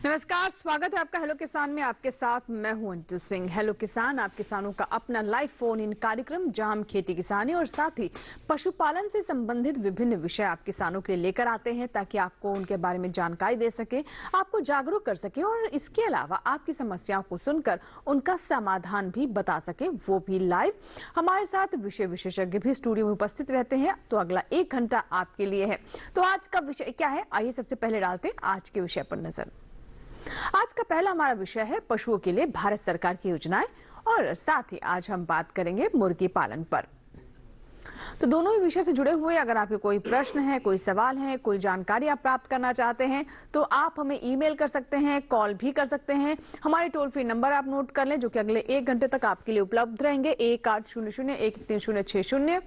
नमस्कार, स्वागत है आपका हेलो किसान में। आपके साथ मैं हूं अंजू सिंह। हेलो किसान आप किसानों का अपना लाइव फोन इन कार्यक्रम जहां हम खेती किसानी और साथ ही पशुपालन से संबंधित विभिन्न विषय आप किसानों के लिए लेकर आते हैं ताकि आपको उनके बारे में जानकारी दे सके, आपको जागरूक कर सके और इसके अलावा आपकी समस्याओं को सुनकर उनका समाधान भी बता सके, वो भी लाइव। हमारे साथ विषय विशेषज्ञ भी स्टूडियो में उपस्थित रहते हैं, तो अगला 1 घंटा आपके लिए है। तो आज का विषय क्या है, आइए सबसे पहले डालते हैं आज के विषय पर नजर। आज का पहला हमारा विषय है पशुओं के लिए भारत सरकार की योजनाएं और साथ ही आज हम बात करेंगे मुर्गी पालन पर। तो दोनों ही विषय से जुड़े हुए अगर आपके कोई प्रश्न है, कोई सवाल है, कोई जानकारी आप प्राप्त करना चाहते हैं तो आप हमें ईमेल कर सकते हैं, कॉल भी कर सकते हैं। हमारे टोल फ्री नंबर आप नोट कर लें जो कि अगले 1 घंटे तक आपके लिए उपलब्ध रहेंगे। 1800-130-6061।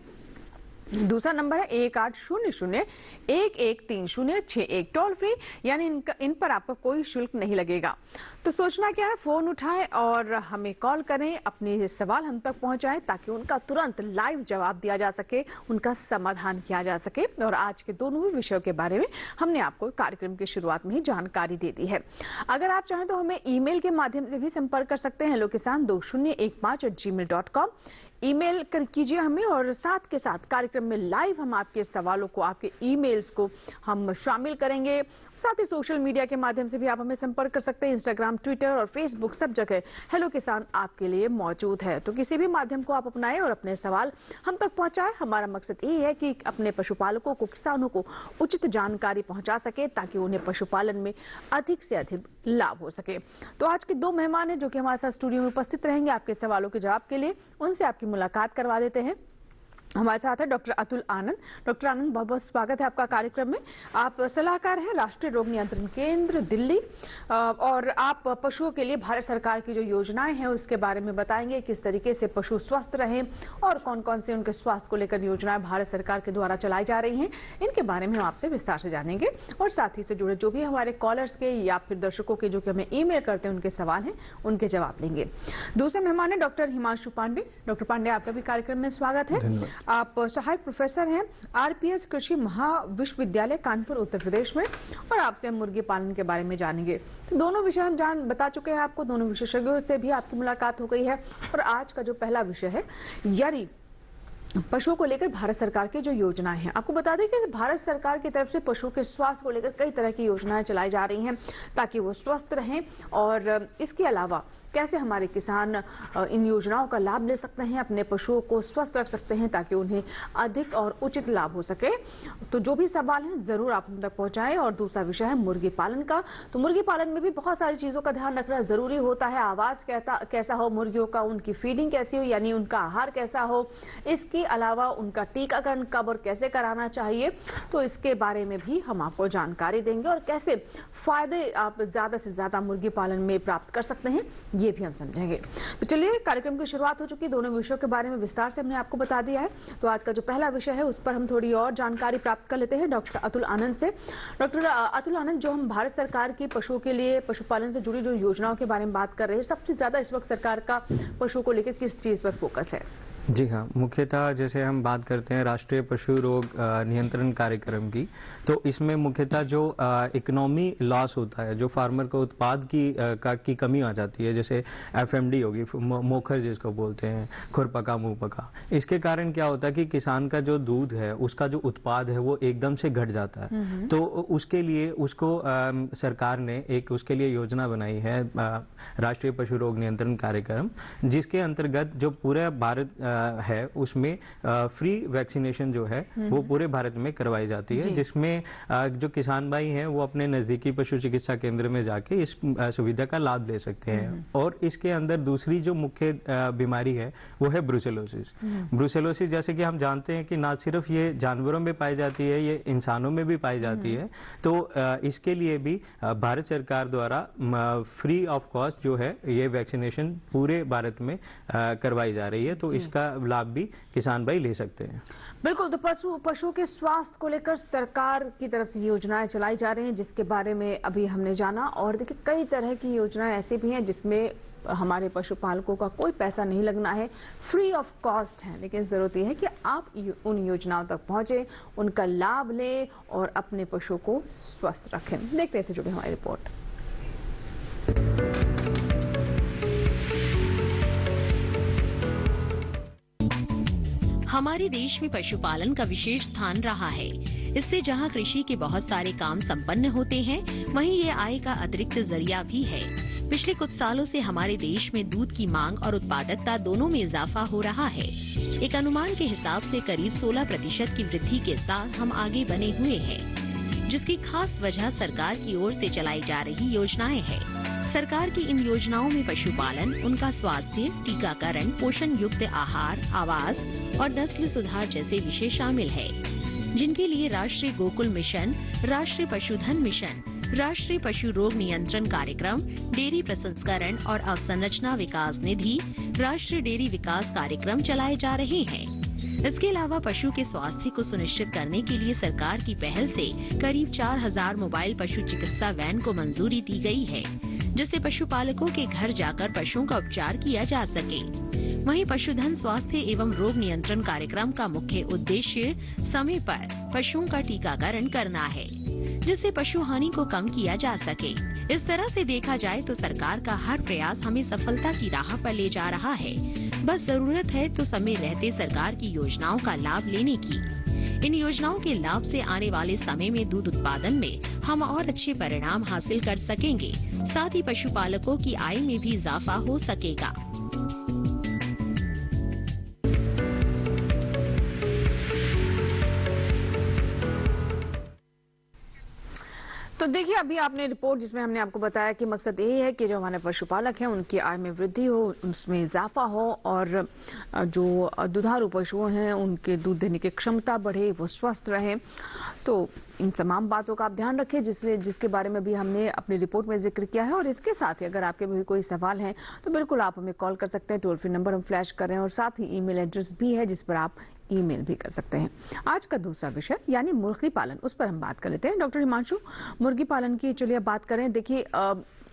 दूसरा नंबर है 1800-113-061 टोल फ्री, यानी इन पर आपका कोई शुल्क नहीं लगेगा। तो सोचना क्या है, फोन उठाएं और हमें कॉल करें, अपने सवाल हम तक पहुंचाएं ताकि उनका तुरंत लाइव जवाब दिया जा सके, उनका समाधान किया जा सके। और आज के दोनों ही विषयों के बारे में हमने आपको कार्यक्रम की शुरुआत में ही जानकारी दे दी है। अगर आप चाहें तो हमें ईमेल के माध्यम से भी संपर्क कर सकते हैं। hellokisan2015@gmail.com ईमेल कर कीजिए हमें और साथ के साथ कार्यक्रम में लाइव हम आपके सवालों को, आपके ईमेल्स को हम शामिल करेंगे। साथ ही सोशल मीडिया के माध्यम से भी आप हमें संपर्क कर सकते हैं। इंस्टाग्राम, ट्विटर और फेसबुक सब जगह हेलो किसान आपके लिए मौजूद है। तो किसी भी माध्यम को आप अपनाएं और अपने सवाल हम तक पहुंचाएं। हमारा मकसद ये है कि अपने पशुपालकों को, किसानों को उचित जानकारी पहुंचा सके ताकि उन्हें पशुपालन में अधिक से अधिक लाभ हो सके। तो आज के 2 मेहमान हैं जो कि हमारे साथ स्टूडियो में उपस्थित रहेंगे आपके सवालों के जवाब के लिए। उनसे आपकी मुलाकात करवा देते हैं। हमारे साथ है डॉक्टर अतुल आनंद। डॉक्टर आनंद, बहुत बहुत स्वागत है आपका कार्यक्रम में। आप सलाहकार हैं राष्ट्रीय रोग नियंत्रण केंद्र दिल्ली और आप पशुओं के लिए भारत सरकार की जो योजनाएं हैं उसके बारे में बताएंगे, किस तरीके से पशु स्वस्थ रहें और कौन कौन से उनके स्वास्थ्य को लेकर योजनाएं भारत सरकार के द्वारा चलाई जा रही हैं, इनके बारे में हम आपसे विस्तार से जानेंगे। और साथ ही से जुड़े जो भी हमारे कॉलर्स के या फिर दर्शकों के जो कि हमें ईमेल करते हैं उनके सवाल हैं, उनके जवाब लेंगे। दूसरे मेहमान है डॉक्टर हिमांशु पांडे। डॉक्टर पांडे, आपका भी कार्यक्रम में स्वागत है। आप सहायक प्रोफेसर हैं आरपीएस कृषि महाविश्वविद्यालय कानपुर, उत्तर प्रदेश में, और आपसे हम मुर्गी पालन के बारे में जानेंगे। तो दोनों विषय हम बता चुके हैं आपको, दोनों विशेषज्ञों से भी आपकी मुलाकात हो गई है। और आज का जो पहला विषय है यानी पशुओं को लेकर भारत सरकार की जो योजनाएं हैं। आपको बता दें कि भारत सरकार की तरफ से पशुओं के स्वास्थ्य को लेकर कई तरह की योजनाएं चलाई जा रही हैं ताकि वो स्वस्थ रहें। और इसके अलावा कैसे हमारे किसान इन योजनाओं का लाभ ले सकते हैं, अपने पशुओं को स्वस्थ रख सकते हैं ताकि उन्हें अधिक और उचित लाभ हो सके। तो जो भी सवाल हैं जरूर आप हम तक पहुंचाएं। और दूसरा विषय है मुर्गी पालन का। तो मुर्गी पालन में भी बहुत सारी चीजों का ध्यान रखना जरूरी होता है। आवास कैसा हो मुर्गियों का, उनकी फीडिंग कैसी हो यानी उनका आहार कैसा हो, इसके अलावा उनका टीकाकरण कब और कैसे कराना चाहिए, तो इसके बारे में भी हम आपको जानकारी देंगे। और कैसे फायदे आप ज्यादा से ज्यादा मुर्गी पालन में प्राप्त कर सकते हैं ये भी हम समझेंगे। तो चलिए, कार्यक्रम की शुरुआत हो चुकी है। दोनों विषयों के बारे में विस्तार से हमने आपको बता दिया है। तो आज का जो पहला विषय है उस पर हम थोड़ी और जानकारी प्राप्त कर लेते हैं डॉक्टर अतुल आनंद से। डॉक्टर अतुल आनंद, जो हम भारत सरकार की पशुओं के लिए पशुपालन से जुड़ी जो योजनाओं के बारे में बात कर रहे हैं, सबसे ज्यादा इस वक्त सरकार का पशुओं को लेकर किस चीज पर फोकस है? जी हाँ, मुख्यतः जैसे हम बात करते हैं राष्ट्रीय पशु रोग नियंत्रण कार्यक्रम की, तो इसमें मुख्यतः जो इकोनॉमी लॉस होता है, जो फार्मर को उत्पाद की कमी आ जाती है, जैसे एफएमडी होगी, मोखर जिसको बोलते हैं, खुरपका मुंहपका, इसके कारण क्या होता है कि किसान का जो दूध है उसका जो उत्पाद है वो एकदम से घट जाता है। तो उसके लिए उसको सरकार ने एक उसके लिए योजना बनाई है, राष्ट्रीय पशु रोग नियंत्रण कार्यक्रम, जिसके अंतर्गत जो पूरे भारत है उसमें फ्री वैक्सीनेशन जो है वो पूरे भारत में करवाई जाती है, जिसमें जो किसान भाई हैं वो अपने नजदीकी पशु चिकित्सा केंद्र में जाके इस सुविधा का लाभ ले सकते हैं। और इसके अंदर दूसरी जो मुख्य बीमारी है वो है ब्रुसेलोसिस। ब्रुसेलोसिस जैसे कि हम जानते हैं कि ना सिर्फ ये जानवरों में पाई जाती है, ये इंसानों में भी पाई जाती है। तो इसके लिए भी भारत सरकार द्वारा फ्री ऑफ कॉस्ट जो है ये वैक्सीनेशन पूरे भारत में करवाई जा रही है। तो इसका लाभ भी किसान भाई ले सकते हैं। बिल्कुल। तो पशुओं के स्वास्थ्य को लेकर सरकार की तरफ से योजनाएं चलाई जा रही हैं, जिसके बारे में अभी हमने जाना। और देखिए, कई तरह की योजनाएं ऐसी भी हैं जिसमें हमारे पशुपालकों का कोई पैसा नहीं लगना है, फ्री ऑफ कॉस्ट है। लेकिन जरूरत यह है कि आप उन योजनाओं तक पहुंचे, उनका लाभ लें और अपने पशुओं को स्वस्थ रखें। देखते हैं इससे जुड़ी हमारी रिपोर्ट। हमारे देश में पशुपालन का विशेष स्थान रहा है। इससे जहां कृषि के बहुत सारे काम संपन्न होते हैं, वहीं ये आय का अतिरिक्त जरिया भी है। पिछले कुछ सालों से हमारे देश में दूध की मांग और उत्पादकता दोनों में इजाफा हो रहा है। एक अनुमान के हिसाब से करीब 16% की वृद्धि के साथ हम आगे बने हुए हैं, जिसकी खास वजह सरकार की ओर से चलाई जा रही योजनाएं हैं। सरकार की इन योजनाओं में पशुपालन, उनका स्वास्थ्य, टीकाकरण, पोषण युक्त आहार, आवास और नस्ल सुधार जैसे विषय शामिल है, जिनके लिए राष्ट्रीय गोकुल मिशन, राष्ट्रीय पशुधन मिशन, राष्ट्रीय पशु रोग नियंत्रण कार्यक्रम, डेयरी प्रसंस्करण और अवसंरचना विकास निधि, राष्ट्रीय डेयरी विकास कार्यक्रम चलाए जा रहे हैं। इसके अलावा पशु के स्वास्थ्य को सुनिश्चित करने के लिए सरकार की पहल से करीब 4000 मोबाइल पशु चिकित्सा वैन को मंजूरी दी गई है, जिससे पशुपालकों के घर जाकर पशुओं का उपचार किया जा सके। वहीं पशुधन स्वास्थ्य एवं रोग नियंत्रण कार्यक्रम का मुख्य उद्देश्य समय पर पशुओं का टीकाकरण करना है, जिससे पशु हानि को कम किया जा सके। इस तरह से देखा जाए तो सरकार का हर प्रयास हमें सफलता की राह पर ले जा रहा है। बस जरूरत है तो समय रहते सरकार की योजनाओं का लाभ लेने की। इन योजनाओं के लाभ से आने वाले समय में दूध उत्पादन में हम और अच्छे परिणाम हासिल कर सकेंगे। साथ ही पशुपालकों की आय में भी इजाफा हो सकेगा। तो देखिए, अभी आपने रिपोर्ट जिसमें हमने आपको बताया कि मकसद यही है कि जो हमारे पशुपालक हैं उनकी आय में वृद्धि हो, उसमें इजाफा हो और जो दुधारू पशु हैं उनके दूध देने की क्षमता बढ़े, वो स्वस्थ रहें। तो इन तमाम बातों का आप ध्यान रखें जिसके बारे में भी हमने अपनी रिपोर्ट में जिक्र किया है। और इसके साथ ही अगर आपके भी कोई सवाल हैं तो बिल्कुल आप हमें कॉल कर सकते हैं। टोल फ्री नंबर हम फ्लैश कर रहे हैं और साथ ही ईमेल एड्रेस भी है जिस पर आप ईमेल भी कर सकते हैं। आज का दूसरा विषय यानी मुर्गी पालन, उस पर हम बात कर लेते हैं। डॉक्टर हिमांशु, मुर्गी पालन की चलिए अब बात करें। देखिए,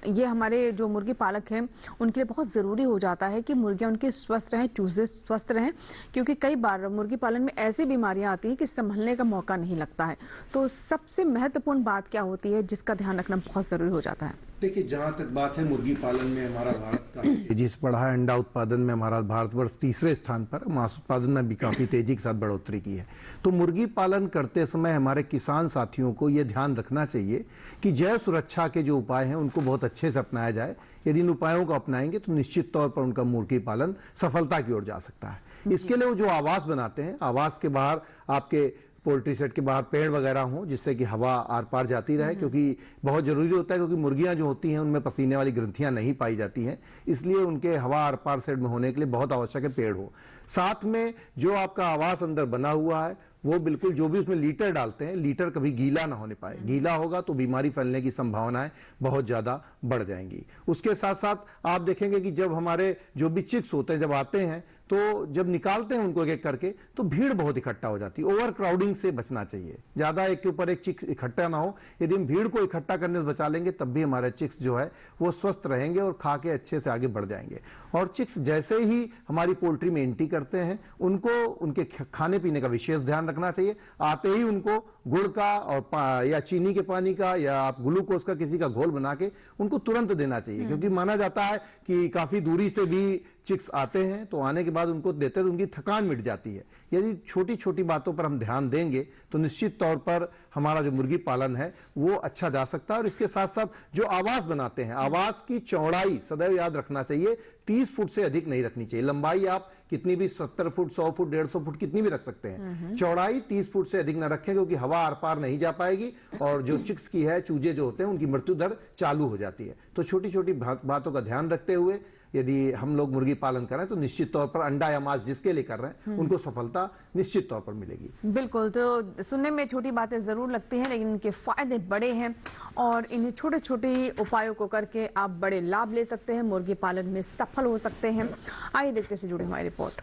ये हमारे जो मुर्गी पालक हैं उनके लिए बहुत ज़रूरी हो जाता है कि मुर्गियां उनकी स्वस्थ रहें, चूजे स्वस्थ रहें, क्योंकि कई बार मुर्गी पालन में ऐसी बीमारियां आती हैं कि संभलने का मौका नहीं लगता है। तो सबसे महत्वपूर्ण बात क्या होती है जिसका ध्यान रखना बहुत ज़रूरी हो जाता है? देखिए, जहाँ तक बात है मुर्गी पालन में हमारा भारत काफी तेजी से बढ़ा है। अंडा उत्पादन में हमारा भारतवर्ष तीसरे स्थान पर, मांस उत्पादन में भी काफी तेजी के साथ बढ़ोतरी की है। तो मुर्गी पालन करते समय हमारे किसान साथियों को यह ध्यान रखना चाहिए कि जैव सुरक्षा के जो उपाय हैं उनको बहुत अच्छे से अपनाया जाए। यदि इन उपायों को अपनाएंगे तो निश्चित तौर पर उनका मुर्गी पालन सफलता की ओर जा सकता है। इसके लिए वो जो आवास बनाते हैं, आवास के बाहर आपके पोल्ट्री सेट के बाहर पेड़ वगैरह हो जिससे कि हवा आर पार जाती रहे, क्योंकि बहुत जरूरी होता है, क्योंकि मुर्गियां जो होती हैं उनमें पसीने वाली ग्रंथियां नहीं पाई जाती हैं, इसलिए उनके हवा आर पार सेट में होने के लिए बहुत आवश्यक है पेड़ हो। साथ में जो आपका आवास अंदर बना हुआ है वो बिल्कुल, जो भी उसमें लीटर डालते हैं, लीटर कभी गीला ना होने पाए। गीला होगा तो बीमारी फैलने की संभावनाएं बहुत ज्यादा बढ़ जाएंगी। उसके साथ साथ आप देखेंगे कि जब हमारे जो भी चिक्स होते हैं जब आते हैं तो जब निकालते हैं उनको एक एक करके तो भीड़ बहुत इकट्ठा हो जाती है। ओवर क्राउडिंग से बचना चाहिए, ज्यादा एक के ऊपर एक चिक्स इकट्ठा ना हो। यदि हम भीड़ को इकट्ठा करने से बचा लेंगे तब भी हमारे चिक्स जो है वो स्वस्थ रहेंगे और खा के अच्छे से आगे बढ़ जाएंगे। और चिक्स जैसे ही हमारी पोल्ट्री में एंट्री करते हैं उनको उनके खाने पीने का विशेष ध्यान रखना चाहिए। आते ही उनको गुड़ का और या चीनी के पानी का या आप ग्लूकोज का किसी का घोल बना के उनको तुरंत देना चाहिए, क्योंकि माना जाता है कि काफी दूरी से भी चिक्स आते हैं तो आने के बाद उनको देते तो उनकी थकान मिट जाती है। यदि छोटी छोटी बातों पर हम ध्यान देंगे तो निश्चित तौर पर हमारा जो मुर्गी पालन है वो अच्छा जा सकता है। और इसके साथ साथ जो आवास बनाते हैं, आवास की चौड़ाई सदैव याद रखना चाहिए 30 फुट से अधिक नहीं रखनी चाहिए। लंबाई आप कितनी भी 70 फुट, 100 फुट, 150 फुट कितनी भी रख सकते हैं। चौड़ाई 30 फुट से अधिक न रखें, क्योंकि हवा आर पार नहीं जा पाएगी और जो चिक्स की है, चूजे जो होते हैं उनकी मृत्यु दर चालू हो जाती है। तो छोटी छोटी बातों का ध्यान रखते हुए यदि हम लोग मुर्गी पालन करें तो निश्चित तौर पर अंडा या मांस जिसके लिए कर रहे हैं उनको सफलता निश्चित तौर पर मिलेगी। बिल्कुल, तो सुनने में छोटी बातें जरूर लगती हैं लेकिन इनके फायदे बड़े हैं और इन्हें छोटे छोटे उपायों को करके आप बड़े लाभ ले सकते हैं, मुर्गी पालन में सफल हो सकते हैं। आइए देखते से जुड़ी हमारी रिपोर्ट।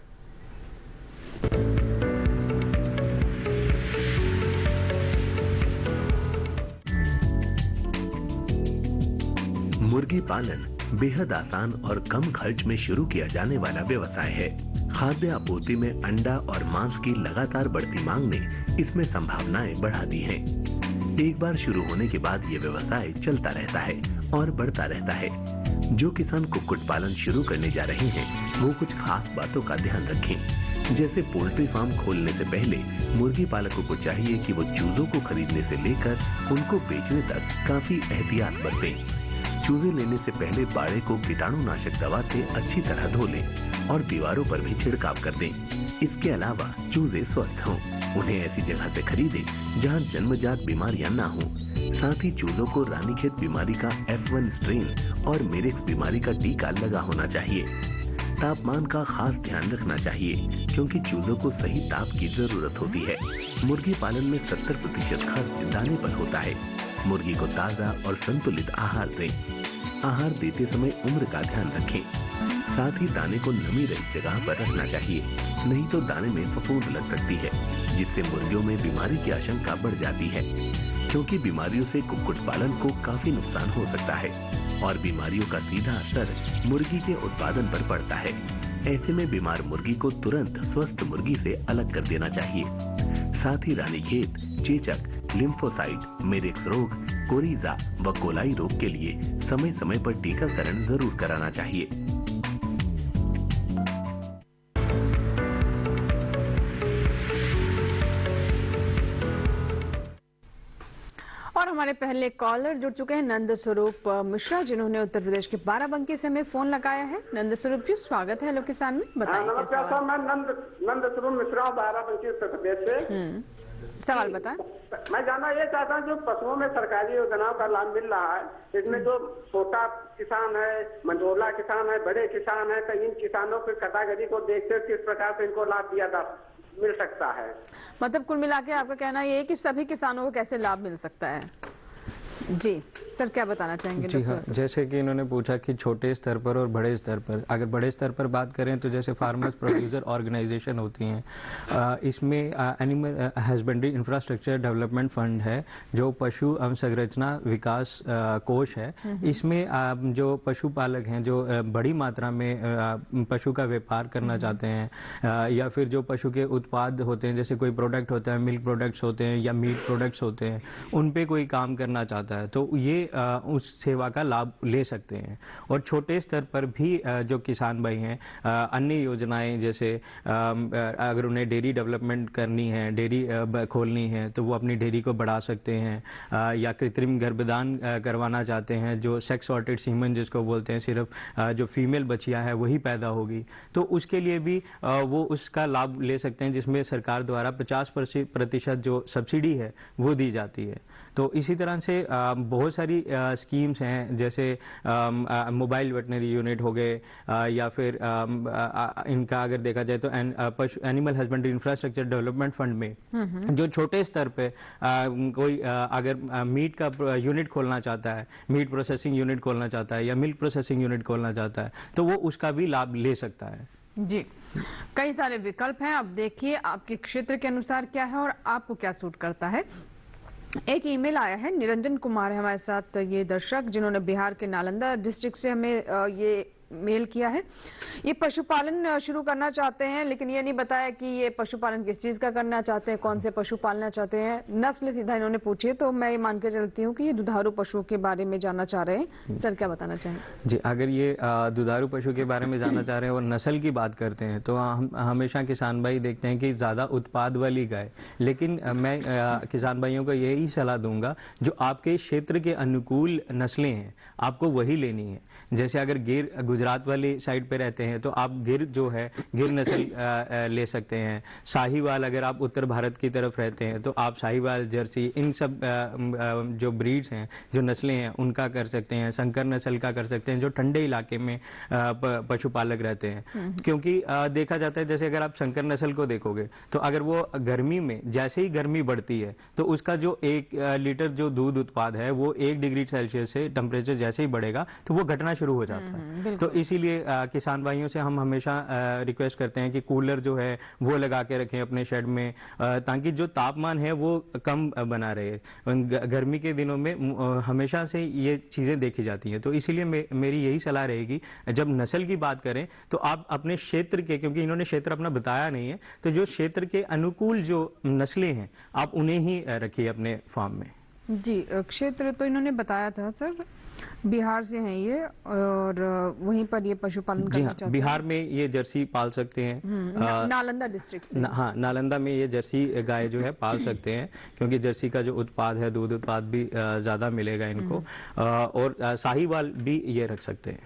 मुर्गी पालन बेहद आसान और कम खर्च में शुरू किया जाने वाला व्यवसाय है। खाद्य आपूर्ति में अंडा और मांस की लगातार बढ़ती मांग ने इसमें संभावनाएं बढ़ा दी हैं। एक बार शुरू होने के बाद ये व्यवसाय चलता रहता है और बढ़ता रहता है। जो किसान कुक्कुट पालन शुरू करने जा रहे हैं वो कुछ खास बातों का ध्यान रखें। जैसे पोल्ट्री फार्म खोलने से पहले मुर्गी पालकों को चाहिए कि वो चूजों को खरीदने से लेकर उनको बेचने तक काफी एहतियात बरतें। चूजे लेने से पहले बाड़े को कीटाणुनाशक दवा से अच्छी तरह धो लें और दीवारों पर भी छिड़काव कर दें। इसके अलावा चूजे स्वस्थ हों, उन्हें ऐसी जगह से खरीदें जहां जन्मजात बीमारियां ना हों। साथ ही चूजों को रानीखेत बीमारी का F1 स्ट्रेन और मेरेक्स बीमारी का टीका लगा होना चाहिए। तापमान का खास ध्यान रखना चाहिए क्योंकि चूजों को सही ताप की जरूरत होती है। मुर्गी पालन में 70% खर्च दाने पर होता है। मुर्गी को ताजा और संतुलित आहार दें। आहार देते समय उम्र का ध्यान रखें। साथ ही दाने को नमी रहित जगह पर रखना चाहिए, नहीं तो दाने में फफूंद लग सकती है जिससे मुर्गियों में बीमारी की आशंका बढ़ जाती है। क्योंकि बीमारियों से कुक्कुट पालन को काफी नुकसान हो सकता है और बीमारियों का सीधा असर मुर्गी के उत्पादन पर पड़ता है। ऐसे में बीमार मुर्गी को तुरंत स्वस्थ मुर्गी से अलग कर देना चाहिए। साथ ही रानीखेत, चेचक, लिम्फोसाइट, मेरेक्स रोग, कोरीजा व कोलाई रोग के लिए समय समय पर टीकाकरण जरूर कराना चाहिए। और हमारे पहले कॉलर जुड़ चुके हैं नंद स्वरूप मिश्रा, जिन्होंने उत्तर प्रदेश के बाराबंकी से हमें फोन लगाया है। नंद स्वरूप जी, स्वागत है हेलो किसान में, बताइए। नमस्कार सर, मैं नंद स्वरूप मिश्रा, बाराबंकी उत्तर प्रदेश से। सवाल बताएं। मैं जानना ये चाहता हूँ जो पशुओं में सरकारी योजनाओं का लाभ मिल रहा है, इसमें जो छोटा किसान है, मंझोला किसान है, बड़े किसान है, तो इन किसानों की कैटेगरी को देखते हुए किस प्रकार से इनको लाभ दिया जा मिल सकता है? मतलब कुल मिला के आपका कहना ये है कि सभी किसानों को कैसे लाभ मिल सकता है? जी सर, क्या बताना चाहेंगे? जी हाँ, जैसे कि इन्होंने पूछा कि छोटे स्तर पर और बड़े स्तर पर, अगर बड़े स्तर पर बात करें तो जैसे फार्मर्स प्रोड्यूसर ऑर्गेनाइजेशन होती हैं, इसमें animal husbandry infrastructure development fund है जो पशु अवसंरचना विकास कोष है। इसमें जो पशुपालक हैं जो बड़ी मात्रा में पशु का व्यापार करना चाहते हैं या फिर जो पशु के उत्पाद होते हैं, जैसे कोई प्रोडक्ट होता है, मिल्क प्रोडक्ट्स होते हैं या मीट प्रोडक्ट्स होते हैं, उन पे कोई काम करना चाहता है तो ये उस सेवा का लाभ ले सकते हैं। और छोटे स्तर पर भी जो किसान भाई हैं, अन्य योजनाएं जैसे अगर उन्हें डेयरी डेवलपमेंट करनी है, डेयरी खोलनी है, तो वो अपनी डेयरी को बढ़ा सकते हैं। या कृत्रिम गर्भदान करवाना चाहते हैं, जो सेक्स सॉर्टेड सीमन जिसको बोलते हैं, सिर्फ जो फीमेल बच्चियां है वही पैदा होगी, तो उसके लिए भी वो उसका लाभ ले सकते हैं, जिसमें सरकार द्वारा 50% जो सब्सिडी है वो दी जाती है। तो इसी तरह से बहुत सारी स्कीम्स हैं, जैसे मोबाइल वेटनरी यूनिट हो गए या फिर इनका अगर देखा जाए तो animal husbandry infrastructure development fund में जो छोटे स्तर पे कोई अगर मीट का यूनिट खोलना चाहता है, मीट प्रोसेसिंग यूनिट खोलना चाहता है या मिल्क प्रोसेसिंग यूनिट खोलना चाहता है, तो वो उसका भी लाभ ले सकता है। जी, कई सारे विकल्प हैं, अब देखिए आपके क्षेत्र के अनुसार क्या है और आपको क्या सूट करता है। एक ईमेल आया है, निरंजन कुमार है हमारे साथ ये दर्शक, जिन्होंने बिहार के नालंदा डिस्ट्रिक्ट से हमें ये मेल किया है। ये पशुपालन शुरू करना चाहते हैं, लेकिन ये नहीं बताया कि ये पशुपालन किस चीज का करना चाहते हैं, कौन से पशु पालना चाहते हैं। नस्ल सीधा इन्होंने पूछी है, तो मैं ये मान के चलती हूँ कि ये दुधारू पशुओं के बारे में जानना चाह रहे हैं। सर, क्या बताना चाहेंगे? जी, अगर ये दुधारू पशु के बारे में जानना चाह रहे हैं और नस्ल की बात करते हैं, तो हम हमेशा किसान भाई देखते हैं कि ज्यादा उत्पाद वाली गाय, लेकिन मैं किसान भाइयों को यही सलाह दूंगा जो आपके क्षेत्र के अनुकूल नस्लें हैं आपको वही लेनी है। जैसे अगर गिर गुजरात वाली साइड पे रहते हैं तो आप गिर जो है गिर नस्ल ले सकते हैं। साहीवाल अगर आप उत्तर भारत की तरफ रहते हैं तो आप साहीवाल, जर्सी, इन सब जो ब्रीड्स हैं, जो नस्लें हैं, उनका कर सकते हैं। संकर नस्ल का कर सकते हैं जो ठंडे इलाके में पशुपालक रहते हैं। क्योंकि देखा जाता है, जैसे अगर आप संकर नस्ल को देखोगे तो अगर वो गर्मी में, जैसे ही गर्मी बढ़ती है तो उसका जो 1 लीटर जो दूध उत्पाद है वो 1 डिग्री सेल्सियस से टेम्परेचर जैसे ही बढ़ेगा तो वो घटना शुरू हो जाता है। तो इसीलिए किसान भाइयों से हम हमेशा रिक्वेस्ट करते हैं कि कूलर जो है वो लगा के रखें अपने शेड में, ताकि जो तापमान है वो कम बना रहे। गर्मी के दिनों में हमेशा से ये चीजें देखी जाती हैं, तो इसीलिए मेरी यही सलाह रहेगी, जब नस्ल की बात करें तो आप अपने क्षेत्र के, क्योंकि इन्होंने क्षेत्र अपना बताया नहीं है, तो जो क्षेत्र के अनुकूल जो नस्लें हैं आप उन्हें ही रखिए अपने फार्म में। जी, कई सारे विकल्प हैं, अब देखिए आपके क्षेत्र के अनुसार क्या है और आपको क्या सूट करता है। जी, क्षेत्र तो इन्होंने बताया था सर, बिहार से हैं ये और वहीं पर ये पशुपालन जी करना हाँ, चाहते बिहार में ये जर्सी पाल सकते हैं। नालंदा डिस्ट्रिक्ट से। हाँ, नालंदा में ये जर्सी गाय जो है पाल सकते हैं, क्योंकि जर्सी का जो उत्पाद है, दूध उत्पाद भी ज्यादा मिलेगा इनको, और साहीवाल भी ये रख सकते हैं।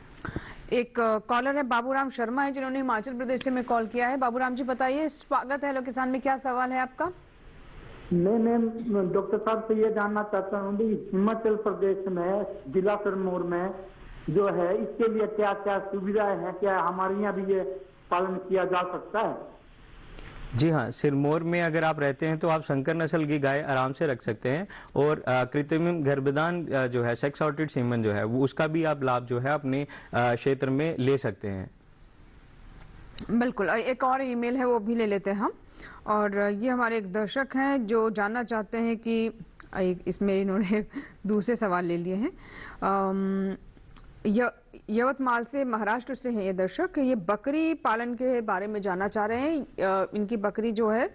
एक कॉलर है बाबूराम शर्मा है, जिन्होंने हिमाचल प्रदेश से में कॉल किया है। बाबूराम जी बताइए, स्वागत है हेलो किसान में, क्या सवाल है आपका? मैं डॉक्टर साहब से ये जानना चाहता हूँ कि हिमाचल प्रदेश में जिला सिरमौर में जो है, इसके लिए क्या क्या सुविधाएं हैं, क्या हमारे यहाँ भी ये पालन किया जा सकता है? जी हाँ, सिरमौर में अगर आप रहते हैं तो आप संकर नस्ल की गाय आराम से रख सकते हैं, और कृत्रिम गर्भधान जो है, सेक्स सॉर्टेड सीमन जो है, वो उसका भी आप लाभ जो है अपने क्षेत्र में ले सकते हैं। बिल्कुल। एक और ईमेल है, वो भी ले लेते हैं हम। और ये हमारे एक दर्शक हैं जो जानना चाहते हैं कि इसमें इन्होंने दूसरे सवाल ले लिए हैं। यवतमाल से, महाराष्ट्र से हैं ये दर्शक। ये बकरी पालन के बारे में जानना चाह रहे हैं। इनकी बकरी जो है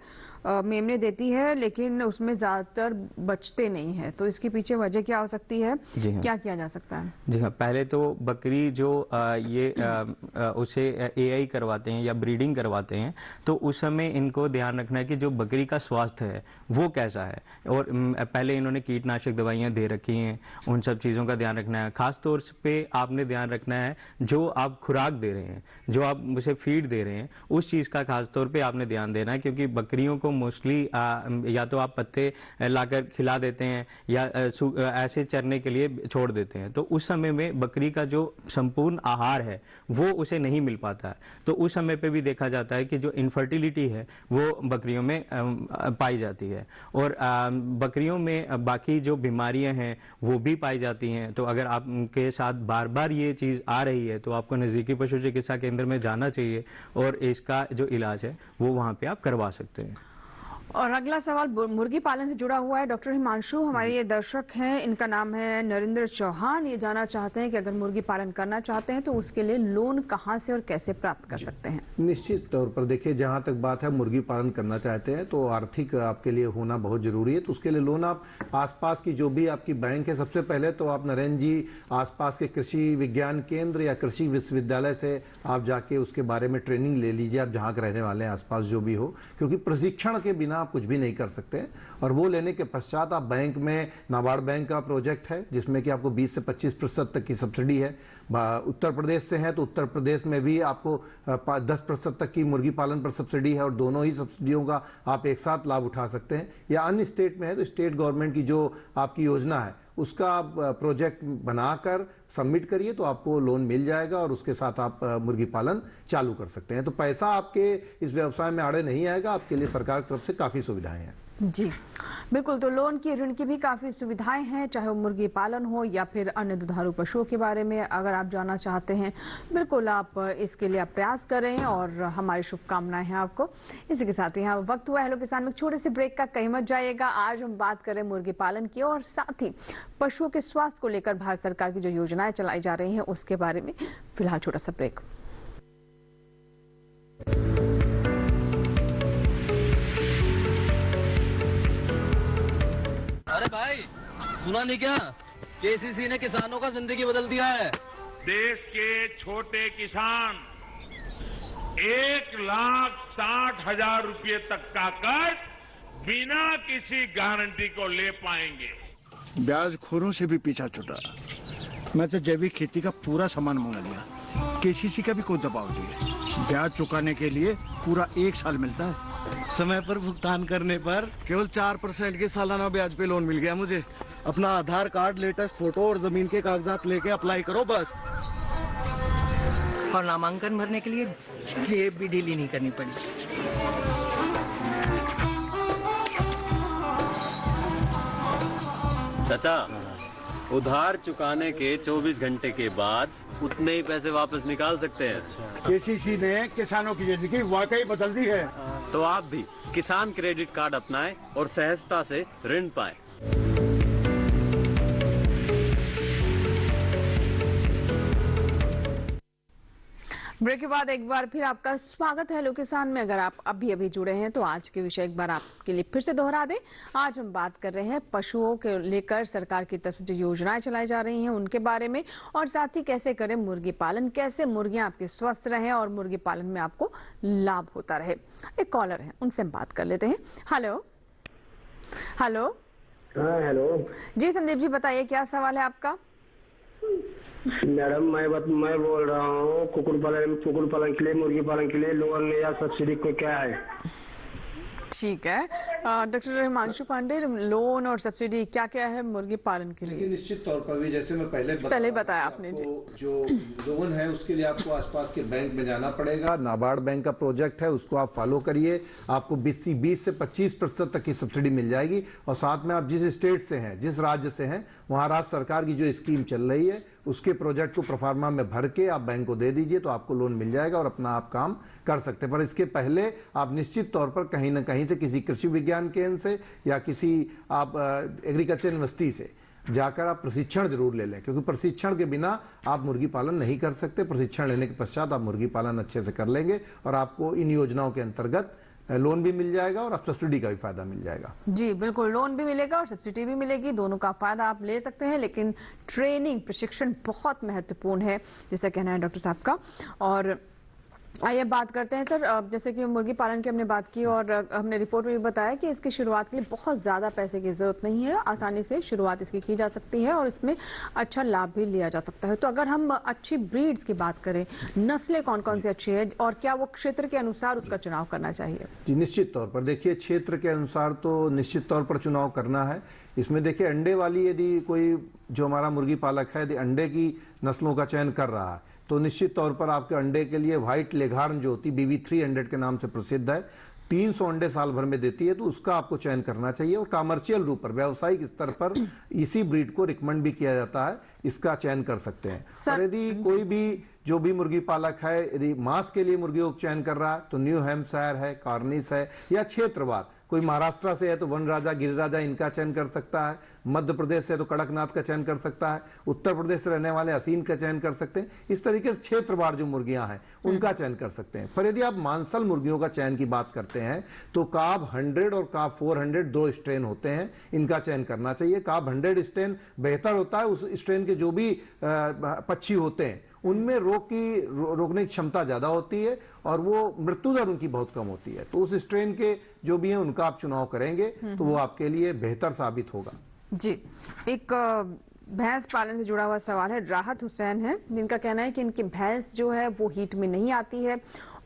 मेमने देती है, लेकिन उसमें ज्यादातर बचते नहीं है, तो इसके पीछे वजह क्या हो सकती है? हाँ। क्या किया जा सकता है? जी हाँ, पहले तो बकरी जो उसे एआई करवाते हैं या ब्रीडिंग करवाते हैं, तो उस समय इनको ध्यान रखना है कि जो बकरी का स्वास्थ्य है वो कैसा है, और पहले इन्होंने कीटनाशक दवाइयाँ दे रखी हैं, उन सब चीज़ों का ध्यान रखना है। खास तौर पे आपने ध्यान रखना है जो आप खुराक दे रहे हैं, जो आप उसे फीड दे रहे हैं, उस चीज़ का खास तौर पे आपने ध्यान देना है, क्योंकि बकरियों को मोस्टली या तो आप पत्ते लाकर खिला देते हैं या ऐसे चरने के लिए छोड़ देते हैं, तो उस समय में बकरी का जो संपूर्ण आहार है वो उसे नहीं मिल पाता है। तो उस समय पे भी देखा जाता है कि जो इनफर्टिलिटी है वो बकरियों में पाई जाती है, और बकरियों में बाकी जो बीमारियां हैं वो भी पाई जाती हैं। तो अगर आपके साथ बार बार ये चीज़ आ रही है तो आपको नज़दीकी पशु चिकित्सा केंद्र में जाना चाहिए, और इसका जो इलाज है वो वहाँ पे आप करवा सकते हैं। और अगला सवाल मुर्गी पालन से जुड़ा हुआ है। डॉक्टर हिमांशु हमारे ये दर्शक हैं, इनका नाम है नरेंद्र चौहान। ये जानना चाहते हैं कि अगर मुर्गी पालन करना चाहते हैं तो उसके लिए लोन कहां से और कैसे प्राप्त कर सकते हैं? निश्चित तौर पर देखिए, जहां तक बात है मुर्गी पालन करना चाहते हैं तो आर्थिक आपके लिए होना बहुत जरूरी है। तो उसके लिए लोन आप आसपास की जो भी आपकी बैंक है, सबसे पहले तो आप नरेंद्र जी आसपास के कृषि विज्ञान केंद्र या कृषि विश्वविद्यालय से आप जाके उसके बारे में ट्रेनिंग ले लीजिए, आप जहाँ के रहने वाले हैं आसपास जो भी हो, क्योंकि प्रशिक्षण के बिना आप कुछ भी नहीं कर सकते हैं। और वो लेने के पश्चात आप बैंक में, नाबार्ड बैंक का प्रोजेक्ट है जिसमें कि आपको 20 से 25% तक की सब्सिडी है। उत्तर प्रदेश से हैं तो उत्तर प्रदेश में भी आपको 10% तक की मुर्गी पालन पर सब्सिडी है, और दोनों ही सब्सिडियों का आप एक साथ लाभ उठा सकते हैं। या अन्य स्टेट में है तो स्टेट गवर्नमेंट की जो आपकी योजना है उसका आप प्रोजेक्ट बनाकर सबमिट करिए तो आपको लोन मिल जाएगा, और उसके साथ आप मुर्गी पालन चालू कर सकते हैं। तो पैसा आपके इस व्यवसाय में आड़े नहीं आएगा, आपके लिए सरकार की तरफ से काफी सुविधाएं हैं। जी बिल्कुल। तो लोन की, ऋण की भी काफी सुविधाएं हैं, चाहे वो मुर्गी पालन हो या फिर अन्य दुधारू पशुओं के बारे में अगर आप जानना चाहते हैं, बिल्कुल आप इसके लिए आप प्रयास करें, और हमारी शुभकामनाएं हैं आपको। इसी के साथ यहाँ वक्त हुआ हेलो किसान में छोटे से ब्रेक का, कहीं मत जाइएगा। आज हम बात करें मुर्गी पालन की, और साथ ही पशुओं के स्वास्थ्य को लेकर भारत सरकार की जो योजनाएं चलाई जा रही हैं उसके बारे में। फिलहाल छोटा सा ब्रेक। अरे भाई, सुना नहीं क्या? केसीसी ने किसानों का जिंदगी बदल दिया है। देश के छोटे किसान 1,60,000 रुपये तक का कर्ज बिना किसी गारंटी को ले पाएंगे। ब्याज खोरों से भी पीछा छुटा। मैं तो जैविक खेती का पूरा सामान मंगा लिया, केसीसी का भी कोई दबाव नहीं। ब्याज चुकाने के लिए पूरा 1 साल मिलता है। समय पर भुगतान करने पर केवल 4% के सालाना ब्याज पे लोन मिल गया मुझे। अपना आधार कार्ड, लेटेस्ट फोटो और जमीन के कागजात लेके अप्लाई करो बस। और नामांकन भरने के लिए जेब भी ढीली नहीं करनी पड़ी। चाचा, उधार चुकाने के 24 घंटे के बाद उतने ही पैसे वापस निकाल सकते हैं। केसीसी ने किसानों की जिंदगी वाकई बदल दी है। तो आप भी किसान क्रेडिट कार्ड अपनाएं और सहजता से ऋण पाएं। ब्रेक के बाद एक बार फिर आपका स्वागत है हेलो किसान में। अगर आप अभी अभी जुड़े हैं तो आज के विषय एक बार आपके लिए फिर से दोहरा दें। आज हम बात कर रहे हैं पशुओं के लेकर सरकार की तरफ से जो योजनाएं चलाई जा रही हैं उनके बारे में, और साथ ही कैसे करें मुर्गी पालन, कैसे मुर्गियां आपके स्वस्थ रहें और मुर्गी पालन में आपको लाभ होता रहे। एक कॉलर है, उनसे हम बात कर लेते हैं। Hello hello. हाँ हेलो जी संदीप जी, बताइए क्या सवाल है आपका? मैडम मैं बोल रहा हूँ कुकुर पालन के लिए, मुर्गी पालन के लिए लोन या सब्सिडी को क्या है? ठीक है डॉक्टर हिमांशु पांडे, लोन और सब्सिडी क्या क्या है मुर्गी पालन के लिए? निश्चित तौर पर भी जैसे मैं पहले बताया आपने जी, जो लोन है उसके लिए आपको आसपास के बैंक में जाना पड़ेगा। नाबार्ड बैंक का प्रोजेक्ट है, उसको आप फॉलो करिए, आपको 20 से 25% तक की सब्सिडी मिल जाएगी। और साथ में आप जिस स्टेट से हैं, जिस राज्य से हैं, वहां राज्य सरकार की जो स्कीम चल रही है उसके प्रोजेक्ट को प्रोफार्मा में भर के आप बैंक को दे दीजिए तो आपको लोन मिल जाएगा और अपना आप काम कर सकते हैं। पर इसके पहले आप निश्चित तौर पर कहीं ना कहीं से किसी कृषि विज्ञान केंद्र से या किसी आप एग्रीकल्चर यूनिवर्सिटी से जाकर आप प्रशिक्षण जरूर ले लें, क्योंकि प्रशिक्षण के बिना आप मुर्गी पालन नहीं कर सकते। प्रशिक्षण लेने के पश्चात आप मुर्गी पालन अच्छे से कर लेंगे और आपको इन योजनाओं के अंतर्गत लोन भी मिल जाएगा और आप सब्सिडी का भी फायदा मिल जाएगा। जी बिल्कुल, लोन भी मिलेगा और सब्सिडी भी मिलेगी, दोनों का फायदा आप ले सकते हैं। लेकिन ट्रेनिंग, प्रशिक्षण बहुत महत्वपूर्ण है, जैसा कहना है डॉक्टर साहब का। और आइए बात करते हैं सर, जैसे कि मुर्गी पालन की हमने बात की और हमने रिपोर्ट में भी बताया कि इसकी शुरुआत के लिए बहुत ज्यादा पैसे की जरूरत नहीं है, आसानी से शुरुआत इसकी की जा सकती है और इसमें अच्छा लाभ भी लिया जा सकता है। तो अगर हम अच्छी ब्रीड्स की बात करें, नस्लें कौन कौन सी अच्छी है और क्या वो क्षेत्र के अनुसार उसका चुनाव करना चाहिए? जी निश्चित तौर पर देखिए, क्षेत्र के अनुसार तो निश्चित तौर पर चुनाव करना है। इसमें देखिए अंडे वाली यदि कोई जो हमारा मुर्गी पालक है यदि अंडे की नस्लों का चयन कर रहा है तो निश्चित तौर पर आपके अंडे के लिए व्हाइट लेघार्न जो होती BV 300 के नाम से प्रसिद्ध है, 300 अंडे साल भर में देती है, तो उसका आपको चयन करना चाहिए। और कमर्शियल रूप पर, व्यावसायिक स्तर पर इसी ब्रीड को रिकमेंड भी किया जाता है, इसका चयन कर सकते हैं। और यदि कोई भी जो भी मुर्गी पालक है यदि मांस के लिए मुर्गियों का चयन कर रहा है तो न्यू हैम्पशायर है, कॉर्निश है, या क्षेत्रवाद कोई महाराष्ट्र से है तो वन राजा, गिरिराजा इनका चयन कर सकता है, मध्य प्रदेश से तो कड़कनाथ का चयन कर सकता है, उत्तर प्रदेश से रहने वाले हसीन का चयन कर सकते हैं। इस तरीके से क्षेत्रवार जो मुर्गियां हैं उनका चयन कर सकते हैं। पर यदि आप मांसल मुर्गियों का चयन की बात करते हैं तो काब 100 और काब 400 दो स्ट्रेन होते हैं, इनका चयन करना चाहिए। काब 100 स्ट्रेन बेहतर होता है, उस स्ट्रेन के जो भी पक्षी होते हैं उनमें रोकने की क्षमता ज्यादा होती है और वो मृत्यु दर उनकी बहुत कम होती है। तो उस स्ट्रेन के जो भी हैं उनका आप चुनाव करेंगे तो वो आपके लिए बेहतर साबित होगा। जी, एक भैंस पालन से जुड़ा हुआ सवाल है, राहत हुसैन है, जिनका कहना है कि इनकी भैंस जो है वो हीट में नहीं आती है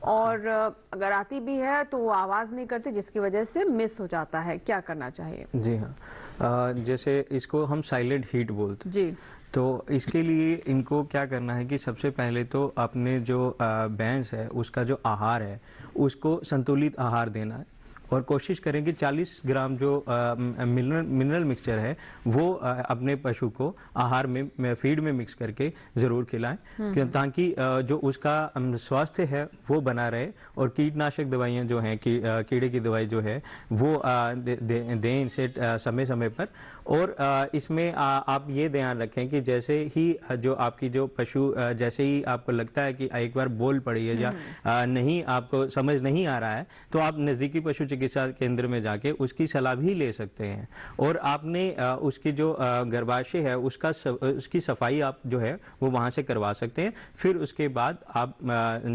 और अगर आती भी है तो वो आवाज नहीं करती, जिसकी वजह से मिस हो जाता है। क्या करना चाहिए? जी हाँ, जैसे इसको हम साइलेंट हीट बोलते हैं जी, तो इसके लिए इनको क्या करना है कि सबसे पहले तो अपने जो भैंस है उसका जो आहार है उसको संतुलित आहार देना है और कोशिश करें कि 40 ग्राम जो मिनरल मिक्सचर है वो अपने पशु को आहार में फीड में मिक्स करके जरूर खिलाएं, ताकि जो उसका स्वास्थ्य है वो बना रहे। और कीटनाशक दवाइयां जो हैं कि कीड़े की दवाई जो है वो दें इनसे समय समय पर। और इसमें आप ये ध्यान रखें कि जैसे ही जो आपकी जो पशु जैसे ही आपको लगता है कि एक बार बोल पड़ी है या नहीं, आपको समझ नहीं आ रहा है, तो आप नजदीकी पशु चिकित्सा केंद्र में जाके उसकी सलाह भी ले सकते हैं। और आपने उसकी जो गर्भाशय है उसकी सफाई आप जो है वो वहां से करवा सकते हैं। फिर उसके बाद आप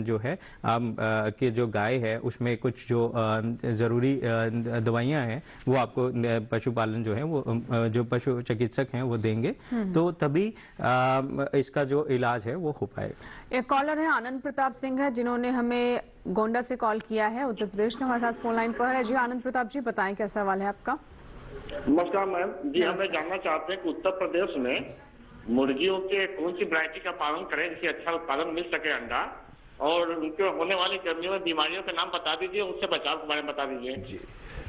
जो है कि जो गाय है उसमें कुछ जो जरूरी दवाइयां हैं वो आपको पशुपालन जो है वो जो पशु चिकित्सक हैं वो देंगे, तो तभी इसका जो इलाज है वो हो पाएगा। एक कॉलर है आनंद प्रताप सिंह है, जिन्होंने हमें गोंडा से कॉल किया है, उत्तर प्रदेश से हमारे साथ फोन लाइन पर है। जी आनंद प्रताप जी, बताएं क्या सवाल है आपका? नमस्कार मैम जी, हमें जानना चाहते हैं कि उत्तर प्रदेश में मुर्गियों के कौन सी वैरायटी का पालन करें जिससे अच्छा उत्पादन मिल सके अंडा, और उनके होने वाली गर्मियों में बीमारियों के नाम बता दीजिए, उससे बचाव के बारे में बता दीजिए।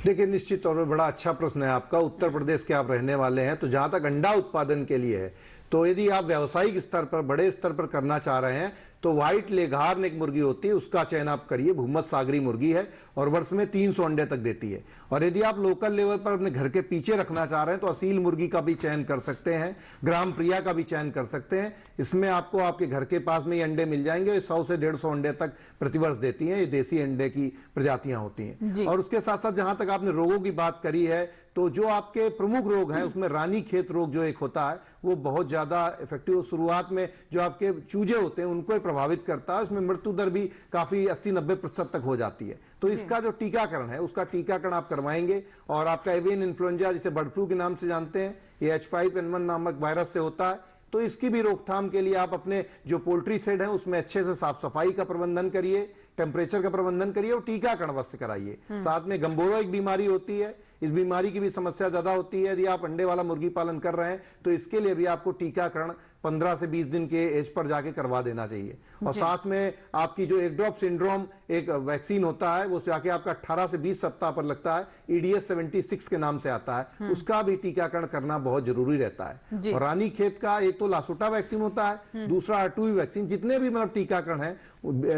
देखिए निश्चित तौर पर बड़ा अच्छा प्रश्न है आपका। उत्तर प्रदेश के आप रहने वाले हैं, तो जहां तक अंडा उत्पादन के लिए है तो यदि आप व्यावसायिक स्तर पर, बड़े स्तर पर करना चाह रहे हैं तो व्हाइट लेघार्न एक मुर्गी होती है, उसका चयन आप करिए। भूमध्य सागरी मुर्गी है और वर्ष में 300 अंडे तक देती है। और यदि आप लोकल लेवल पर अपने घर के पीछे रखना चाह रहे हैं तो असील मुर्गी का भी चयन कर सकते हैं, ग्राम प्रिया का भी चयन कर सकते हैं। इसमें आपको आपके घर के पास में ये अंडे मिल जाएंगे। 100 से 150 अंडे तक प्रतिवर्ष देती हैं। ये देसी अंडे की प्रजातियां होती हैं। और उसके साथ साथ जहां तक आपने रोगों की बात करी है, तो जो आपके प्रमुख रोग हैं उसमें रानीखेत रोग जो एक होता है वो बहुत ज्यादा इफेक्टिव, शुरुआत में जो आपके चूजे होते हैं उनको प्रभावित करता है। उसमें मृत्यु दर भी काफी 80-90% तक हो जाती है। तो इसका जो टीकाकरण है उसका टीकाकरण आप करवाएंगे। और आपका एवियन इन्फ्लुएंजा जिसे बर्ड फ्लू के नाम से जानते हैं, ये H5N1 नामक वायरस से होता है। तो इसकी भी रोकथाम के लिए आप अपने जो पोल्ट्री शेड है उसमें अच्छे से साफ सफाई का प्रबंधन करिए, टेम्परेचर का प्रबंधन करिए और टीकाकरण अवश्य कराइए। साथ में गंबोरो एक बीमारी होती है, इस बीमारी की भी समस्या ज्यादा होती है। यदि आप अंडे वाला मुर्गी पालन कर रहे हैं तो इसके लिए भी आपको टीकाकरण 15 से 20 दिन के एज पर जाके करवा देना चाहिए। और साथ में आपकी जो एक ड्रॉप सिंड्रोम एक वैक्सीन होता है वो जाके आपका 18 से 20 सप्ताह पर लगता है, EDS 76 के नाम से आता है, उसका भी टीकाकरण करना बहुत जरूरी रहता है। और रानीखेत का एक तो लासोटा वैक्सीन होता है, दूसरा R2 वैक्सीन, जितने भी मतलब टीकाकरण है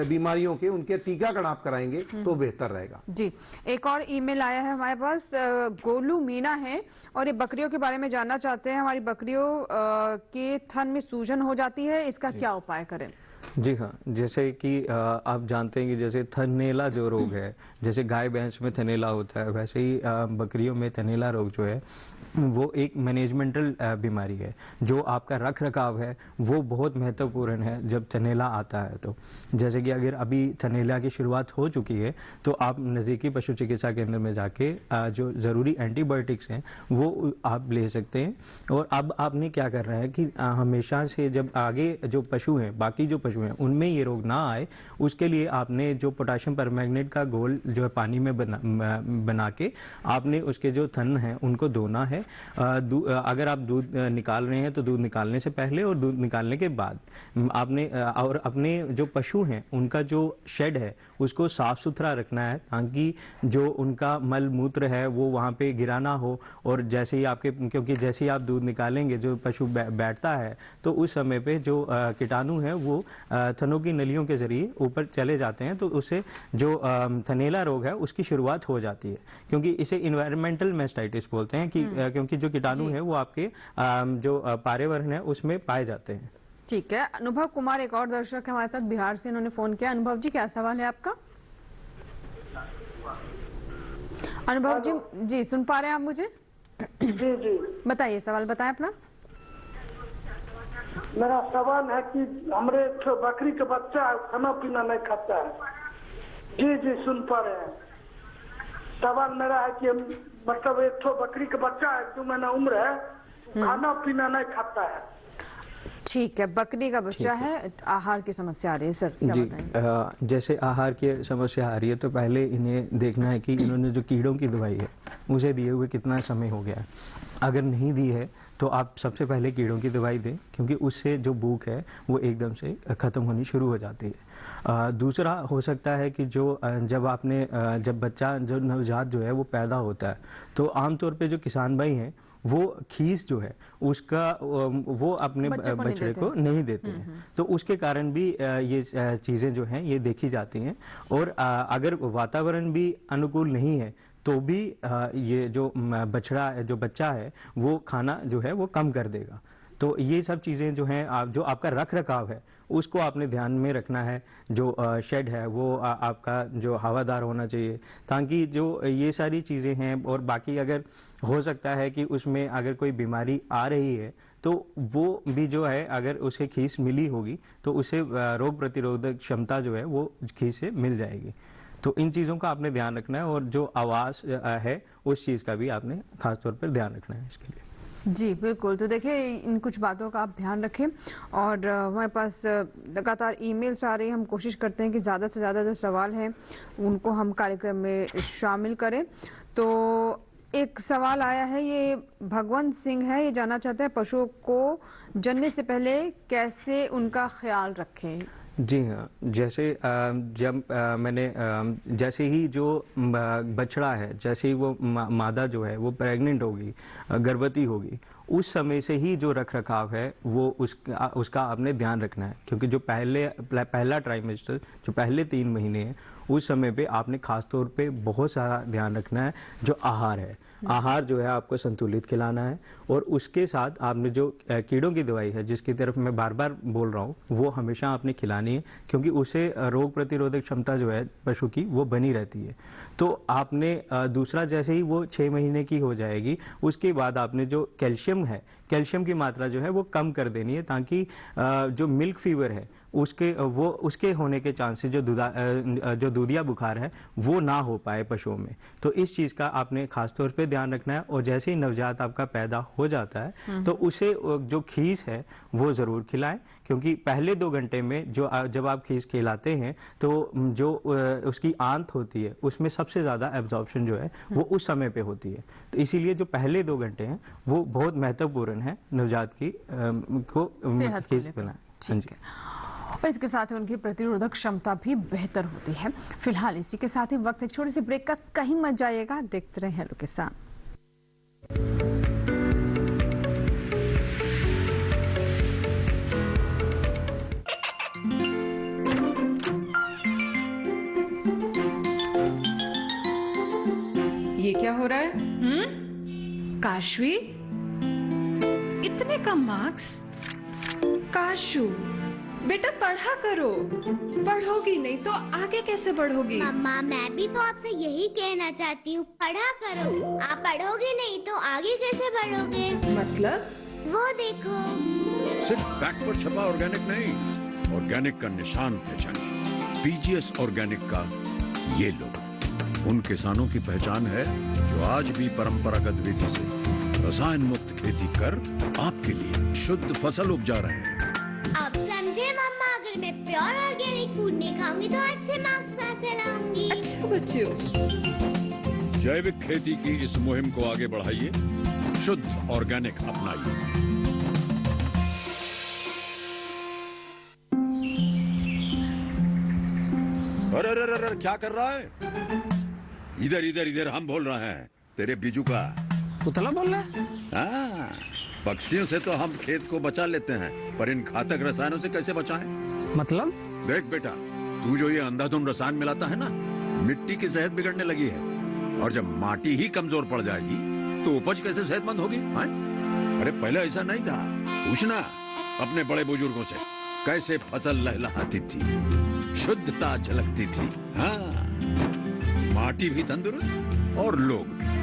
बीमारियों के, उनके टीकाकरण आप कराएंगे तो बेहतर रहेगा। जी, एक और ईमेल आया है हमारे पास, गोलू मीना है और ये बकरियों के बारे में जानना चाहते हैं। हमारी बकरियों के थन में सूजन हो जाती है, इसका क्या उपाय करें? जी हाँ, जैसे कि आप जानते हैं कि जैसे थनैला जो रोग है, जैसे गाय भैंस में थनैला होता है, वैसे ही बकरियों में थनैला रोग जो है वो एक मैनेजमेंटल बीमारी है। जो आपका रख रखाव है वो बहुत महत्वपूर्ण है जब थनैला आता है। तो जैसे कि अगर अभी थनैला की शुरुआत हो चुकी है तो आप नज़दीकी पशु चिकित्सा केंद्र में जाके जो ज़रूरी एंटीबायोटिक्स हैं वो आप ले सकते हैं। और अब आपने क्या करना है कि हमेशा से जब आगे जो पशु हैं, बाकी जो पशु हैं, उनमें ये रोग ना आए, उसके लिए आपने जो पोटाशियम परमैंगनेट का घोल जो है पानी में बना के आपने उसके जो थन हैं उनको धोना है। अगर आप दूध निकाल रहे हैं तो दूध निकालने से पहले और दूध निकालने के बाद आपने और अपने जो पशु हैं उनका जो शेड है उसको साफ सुथरा रखना है, ताकि जो उनका मल मूत्र है वो वहाँ पे गिरा ना हो। और जैसे ही आपके, क्योंकि जैसे ही आप दूध निकालेंगे जो पशु बैठता है तो उस समय पे जो कीटाणु है वो थनों की नलियों के जरिए ऊपर चले जाते हैं, तो उससे जो थनैला रोग है उसकी शुरुआत हो जाती है। क्योंकि इसे इन्वायरमेंटल मैस्टाइटिस बोलते हैं, कि क्योंकि जो कीटाणु है वो आपके जो पर्यावरण है उसमें पाए जाते हैं। ठीक है, अनुभव कुमार एक और दर्शक है हमारे साथ बिहार से, इन्होंने फोन किया। अनुभव जी, क्या सवाल है आपका? अनुभव जी सुन पा रहे हैं आप मुझे? जी जी, बताइए, सवाल बताएं अपना। मेरा सवाल है कि हमारे बकरी का बच्चा खाना पीना नहीं खाता है। जी जी, सुन पा रहे हैं। सवाल मेरा है कि मतलब एक तो बकरी का बच्चा है, 2 महीना उम्र है, खाना पीना नहीं खाता है। ठीक है, बकरी का बच्चा है, आहार की समस्या आ रही है सर, क्या बताएंगे? जैसे आहार की समस्या आ रही है तो पहले इन्हें देखना है कि इन्होंने जो कीड़ों की दवाई है उसे दिए हुए कितना समय हो गया है। अगर नहीं दी है तो आप सबसे पहले कीड़ों की दवाई दें, क्योंकि उससे जो भूख है वो एकदम से ख़त्म होनी शुरू हो जाती है। दूसरा हो सकता है कि जो जब बच्चा जो नवजात जो है वो पैदा होता है तो आमतौर पे जो किसान भाई हैं वो खीस जो है उसका वो अपने बछड़े को नहीं देते हैं, तो उसके कारण भी ये चीज़ें जो हैं ये देखी जाती हैं। और अगर वातावरण भी अनुकूल नहीं है तो भी ये जो बच्चा है वो खाना जो है वो कम कर देगा। तो ये सब चीज़ें जो हैं जो आपका रख रखाव है उसको आपने ध्यान में रखना है। जो शेड है वो आपका जो हवादार होना चाहिए, ताकि जो ये सारी चीज़ें हैं। और बाकी अगर हो सकता है कि उसमें अगर कोई बीमारी आ रही है तो वो भी जो है अगर उसे खीस मिली होगी तो उसे रोग प्रतिरोधक क्षमता जो है वो खीस से मिल जाएगी। तो इन चीज़ों का आपने ध्यान रखना है और जो आवास है उस चीज़ का भी आपने खास तौर पर ध्यान रखना है इसके लिए। जी बिल्कुल, तो देखिए इन कुछ बातों का आप ध्यान रखें। और हमारे पास लगातार ईमेल्स आ रही हैं, हम कोशिश करते हैं कि ज़्यादा से ज़्यादा जो सवाल हैं उनको हम कार्यक्रम में शामिल करें। तो एक सवाल आया है, ये भगवंत सिंह है, ये जानना चाहते हैं पशुओं को जन्ने से पहले कैसे उनका ख्याल रखें। जी हाँ, जैसे जैसे ही जो बछड़ा है, जैसे ही वो मादा जो है वो प्रेग्नेंट होगी, गर्भवती होगी, उस समय से ही जो रख रखाव है वो उसका आपने ध्यान रखना है, क्योंकि जो पहला ट्राइमेस्टर, जो पहले 3 महीने हैं, उस समय पे आपने खास तौर पे बहुत सारा ध्यान रखना है। जो आहार है, आहार जो है आपको संतुलित खिलाना है, और उसके साथ आपने जो कीड़ों की दवाई है, जिसकी तरफ मैं बार बार बोल रहा हूँ, वो हमेशा आपने खिलानी है, क्योंकि उससे रोग प्रतिरोधक क्षमता जो है पशु की वो बनी रहती है। तो आपने दूसरा, जैसे ही वो 6 महीने की हो जाएगी, उसके बाद आपने जो कैल्शियम है, कैल्शियम की मात्रा जो है वो कम कर देनी है, ताकि जो मिल्क फीवर है उसके होने के चांसेस, जो दूधिया बुखार है, वो ना हो पाए पशुओं में। तो इस चीज का आपने खास तौर पे ध्यान रखना है। और जैसे ही नवजात आपका पैदा हो जाता है तो उसे जो खीस है वो जरूर खिलाएं, क्योंकि पहले 2 घंटे में जब आप खीस खिलाते हैं तो जो उसकी आंत होती है उसमें सबसे ज्यादा एब्जॉर्प्शन जो है वो उस समय पे होती है। तो इसीलिए जो पहले 2 घंटे हैं वो बहुत महत्वपूर्ण है नवजात की को खीस पिलाएं। ठीक है, और इसके साथ ही उनकी प्रतिरोधक क्षमता भी बेहतर होती है। फिलहाल इसी के साथ ही वक्त एक छोटी सी ब्रेक का, कहीं मत जाइएगा, देखते रहे हेलो किसान। ये क्या हो रहा है? काशवी, इतने कम मार्क्स? काशू बेटा पढ़ा करो, पढ़ोगी नहीं तो आगे कैसे बढ़ोगी? मम्मा मैं भी तो आपसे यही कहना चाहती हूँ, पढ़ा करो। आप पढ़ोगे नहीं तो आगे कैसे बढ़ोगे? मतलब? वो देखो, सिर्फ बैक पर छपा ऑर्गेनिक नहीं, ऑर्गेनिक का निशान पहचानिए। पीजीएस ऑर्गेनिक का ये लोगो उन किसानों की पहचान है जो आज भी परंपरागत विधि से रसायन मुक्त खेती कर आपके लिए शुद्ध फसल उपजा रहे हैं। अब समझे मम्मा, अगर मैं प्योर ऑर्गेनिक फूड नहीं खाऊंगी तो अच्छे मार्क्स कहाँ से लाऊंगी? अच्छा बच्चों, जैविक खेती की इस मुहिम को आगे बढ़ाइए, शुद्ध ऑर्गेनिक अपनाइए। अरे अरे अरे क्या कर रहा है? इधर इधर इधर, हम बोल रहे हैं तेरे बीजू का। पुतला बोल रहा है? हाँ, पक्षियों से तो हम खेत को बचा लेते हैं, पर इन घातक रसायनों से कैसे बचाएं? मतलब? देख बेटा, तू जो ये अंधाधुंध रसायन मिलाता है ना, मिट्टी की सेहत बिगड़ने लगी है, और जब माटी ही कमजोर पड़ जाएगी तो उपज कैसे सेहतमंद होगी? अरे पहले ऐसा नहीं था, पूछना अपने बड़े बुजुर्गों से, कैसे फसल लहलहाती थी, शुद्धता झलकती थी। हाँ, माटी भी तंदुरुस्त और लोग भी।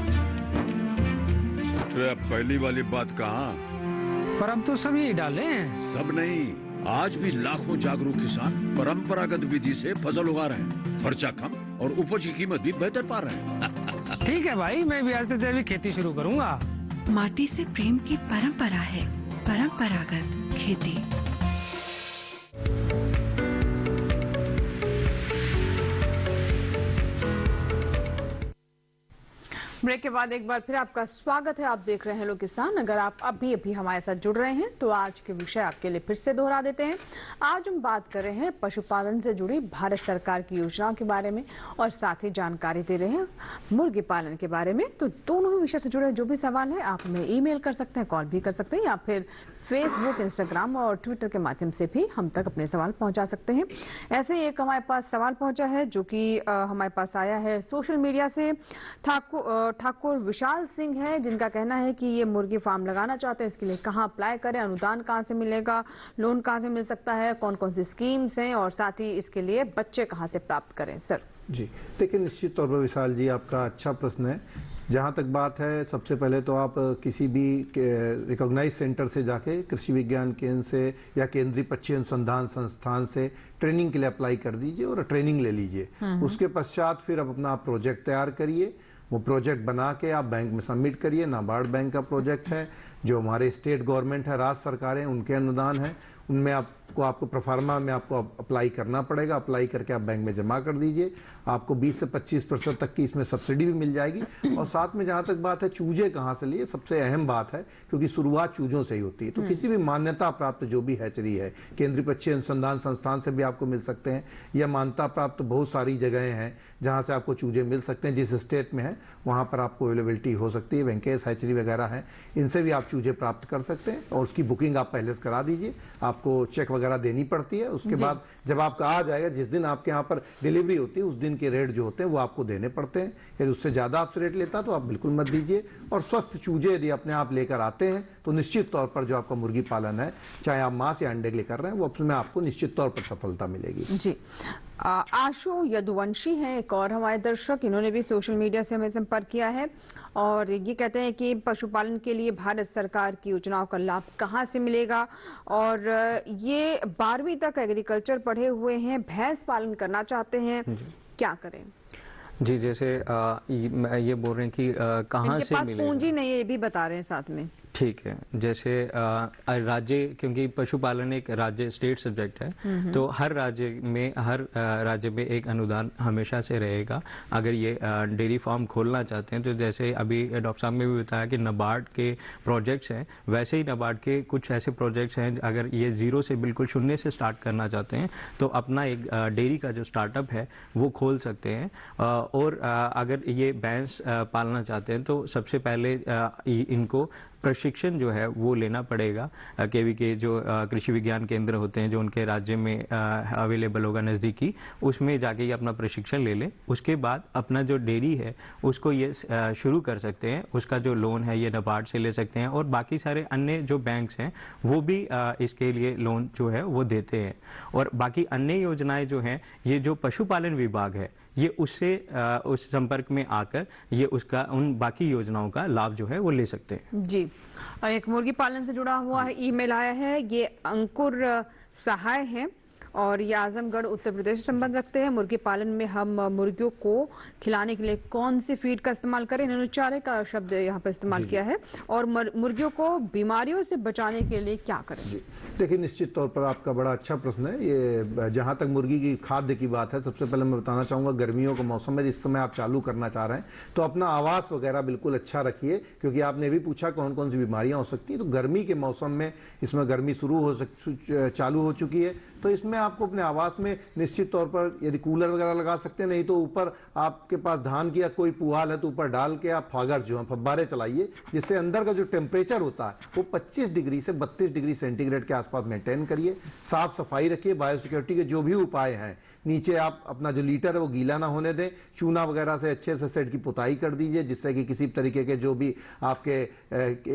पहली वाली बात कहाँ? पर अब तो सब यही डाले हैं। सब नहीं, आज भी लाखों जागरूक किसान परंपरागत विधि से फसल उगा रहे हैं, खर्चा कम और उपज की कीमत भी बेहतर पा रहे हैं। ठीक है भाई, मैं भी आज से जैविक खेती शुरू करूंगा। माटी से प्रेम की परंपरा है परंपरागत खेती। ब्रेक के बाद एक बार फिर आपका स्वागत है। आप देख रहे हैं हेलो किसान। अगर आप अभी हमारे साथ जुड़ रहे हैं तो आज के विषय आपके लिए फिर से दोहरा देते हैं। आज हम बात कर रहे हैं पशुपालन से जुड़ी भारत सरकार की योजनाओं के बारे में, और साथ ही जानकारी दे रहे हैं मुर्गी पालन के बारे में। तो दोनों ही विषय से जुड़े जो भी सवाल है आप हमें ईमेल कर सकते हैं, कॉल भी कर सकते हैं, या फिर फेसबुक, इंस्टाग्राम और ट्विटर के माध्यम से भी हम तक अपने सवाल पहुंचा सकते हैं। ऐसे ही एक हमारे पास सवाल पहुंचा है जो कि हमारे पास आया है सोशल मीडिया से। ठाकुर विशाल सिंह है जिनका कहना है कि ये मुर्गी फार्म लगाना चाहते हैं, इसके लिए कहाँ अप्लाई करें, अनुदान कहाँ से मिलेगा, लोन कहाँ से मिल सकता है, कौन कौन सी स्कीम्स हैं, और साथ ही इसके लिए बच्चे कहाँ से प्राप्त करें। सर जी देखिए, निश्चित तौर पर विशाल जी आपका अच्छा प्रश्न है। जहाँ तक बात है, सबसे पहले तो आप किसी भी रिकॉग्नाइज सेंटर से जाके कृषि विज्ञान केंद्र से या केंद्रीय पक्षी अनुसंधान संस्थान से ट्रेनिंग के लिए अप्लाई कर दीजिए और ट्रेनिंग ले लीजिए। उसके पश्चात फिर आप अपना प्रोजेक्ट तैयार करिए, वो प्रोजेक्ट बना के आप बैंक में सबमिट करिए। नाबार्ड बैंक का प्रोजेक्ट है, जो हमारे स्टेट गवर्नमेंट है, राज्य सरकारें, उनके अनुदान है, उनमें आपको प्रोफार्मा में आपको अप्लाई करना पड़ेगा। अप्लाई करके आप बैंक में जमा कर दीजिए। आपको 20 से 25% तक की इसमें सब्सिडी भी मिल जाएगी। और साथ में जहां तक बात है चूजे कहां से लिए, सबसे अहम बात है, क्योंकि शुरुआत चूजों से ही होती है। तो किसी भी मान्यता प्राप्त जो भी हैचरी है, केंद्रीय पक्षी अनुसंधान संस्थान से भी आपको मिल सकते हैं, या मान्यता प्राप्त बहुत सारी जगहें हैं जहां से आपको चूजे मिल सकते हैं। जिस स्टेट में है वहां पर आपको अवेलेबिलिटी हो सकती है। वेंकटेश हैचरी वगैरह है, इनसे भी आप चूजे प्राप्त कर सकते हैं। और उसकी बुकिंग आप पहले से करा दीजिए, आपको चेक वगैरह देनी पड़ती है। उसके बाद जब आपका आ जाएगा, जिस दिन आपके यहाँ पर डिलीवरी होती है उस दिन के रेट जो होते हैं वो आपको देने पड़ते हैं। यदि उससे ज्यादा आपसे रेट लेता तो आप बिल्कुल मत दीजिए। और स्वस्थ चूजे यदि अपने आप लेकर आते हैं तो निश्चित तौर पर जो आपका मुर्गी पालन है, चाहे आप मांस या अंडे लेकर रहे हैं, वो उसमें आपको निश्चित तौर पर सफलता मिलेगी। जी। आशु यदुवंशी हैं एक और हमारे दर्शक, इन्होंने भी सोशल मीडिया से हमें संपर्क किया है और ये कहते हैं कि पशुपालन के लिए भारत सरकार की योजनाओं का लाभ कहां से मिलेगा। और ये 12वीं तक एग्रीकल्चर पढ़े हुए हैं, भैंस पालन करना चाहते हैं, क्या करें? जी, जैसे ये बोल रहे हैं कि कहाँ से पास मिलेगा? पूंजी नहीं है, ये भी बता रहे हैं साथ में। ठीक है, जैसे राज्य, क्योंकि पशुपालन एक राज्य स्टेट सब्जेक्ट है, तो हर राज्य में एक अनुदान हमेशा से रहेगा। अगर ये डेयरी फार्म खोलना चाहते हैं तो जैसे अभी डॉक्टर साहब ने भी बताया कि नाबार्ड के प्रोजेक्ट्स हैं, वैसे ही नाबार्ड के कुछ ऐसे प्रोजेक्ट्स हैं, अगर ये जीरो से बिल्कुल शून्य से स्टार्ट करना चाहते हैं तो अपना एक डेयरी का जो स्टार्टअप है वो खोल सकते हैं। और अगर ये भैंस पालना चाहते हैं तो सबसे पहले इनको प्रशिक्षण जो है वो लेना पड़ेगा। केवी के जो कृषि विज्ञान केंद्र होते हैं जो उनके राज्य में अवेलेबल होगा नज़दीकी, उसमें जाके ये अपना प्रशिक्षण ले लें। उसके बाद अपना जो डेयरी है उसको ये शुरू कर सकते हैं। उसका जो लोन है ये नाबार्ड से ले सकते हैं और बाकी सारे अन्य जो बैंक्स हैं वो भी इसके लिए लोन जो है वो देते हैं। और बाकी अन्य योजनाएं जो हैं, ये जो पशुपालन विभाग है ये उससे उस संपर्क में आकर ये उसका उन बाकी योजनाओं का लाभ जो है वो ले सकते हैं। जी, एक मुर्गी पालन से जुड़ा हुआ है ईमेल आया है, ये अंकुर सहाय है और ये आजमगढ़ उत्तर प्रदेश से संबंध रखते हैं। मुर्गी पालन में हम मुर्गियों को खिलाने के लिए कौन सी फीड का इस्तेमाल करें? इन्होंने चारे का शब्द यहाँ पर इस्तेमाल किया है। और मुर्गियों को बीमारियों से बचाने के लिए क्या करें? देखिए, निश्चित तौर पर आपका बड़ा अच्छा प्रश्न है ये। जहां तक मुर्गी की खाद्य की बात है, सबसे पहले मैं बताना चाहूंगा, गर्मियों का मौसम है, जिस समय आप चालू करना चाह रहे हैं तो अपना आवास वगैरह बिल्कुल अच्छा रखिए, क्योंकि आपने भी पूछा कौन कौन सी बीमारियां हो सकती हैं। तो गर्मी के मौसम में, इसमें गर्मी चालू हो चुकी है, तो इसमें आपको अपने आवास में निश्चित तौर पर यदि कूलर वगैरह लगा सकते हैं, नहीं तो ऊपर आपके पास धान की या कोई पुआल है तो ऊपर डाल के आप फागर जो है फब्बारे चलाइए, जिससे अंदर का जो टेम्परेचर होता है वो 25 डिग्री से 32 डिग्री सेंटीग्रेड के आसपास मेंटेन करिए। साफ सफाई रखिए, बायोसिक्योरिटी के जो भी उपाय हैं, नीचे आप अपना जो लीटर है वो गीला ना होने दें, चूना वगैरह से अच्छे से सेट की पुताई कर दीजिए, जिससे कि किसी तरीके के जो भी आपके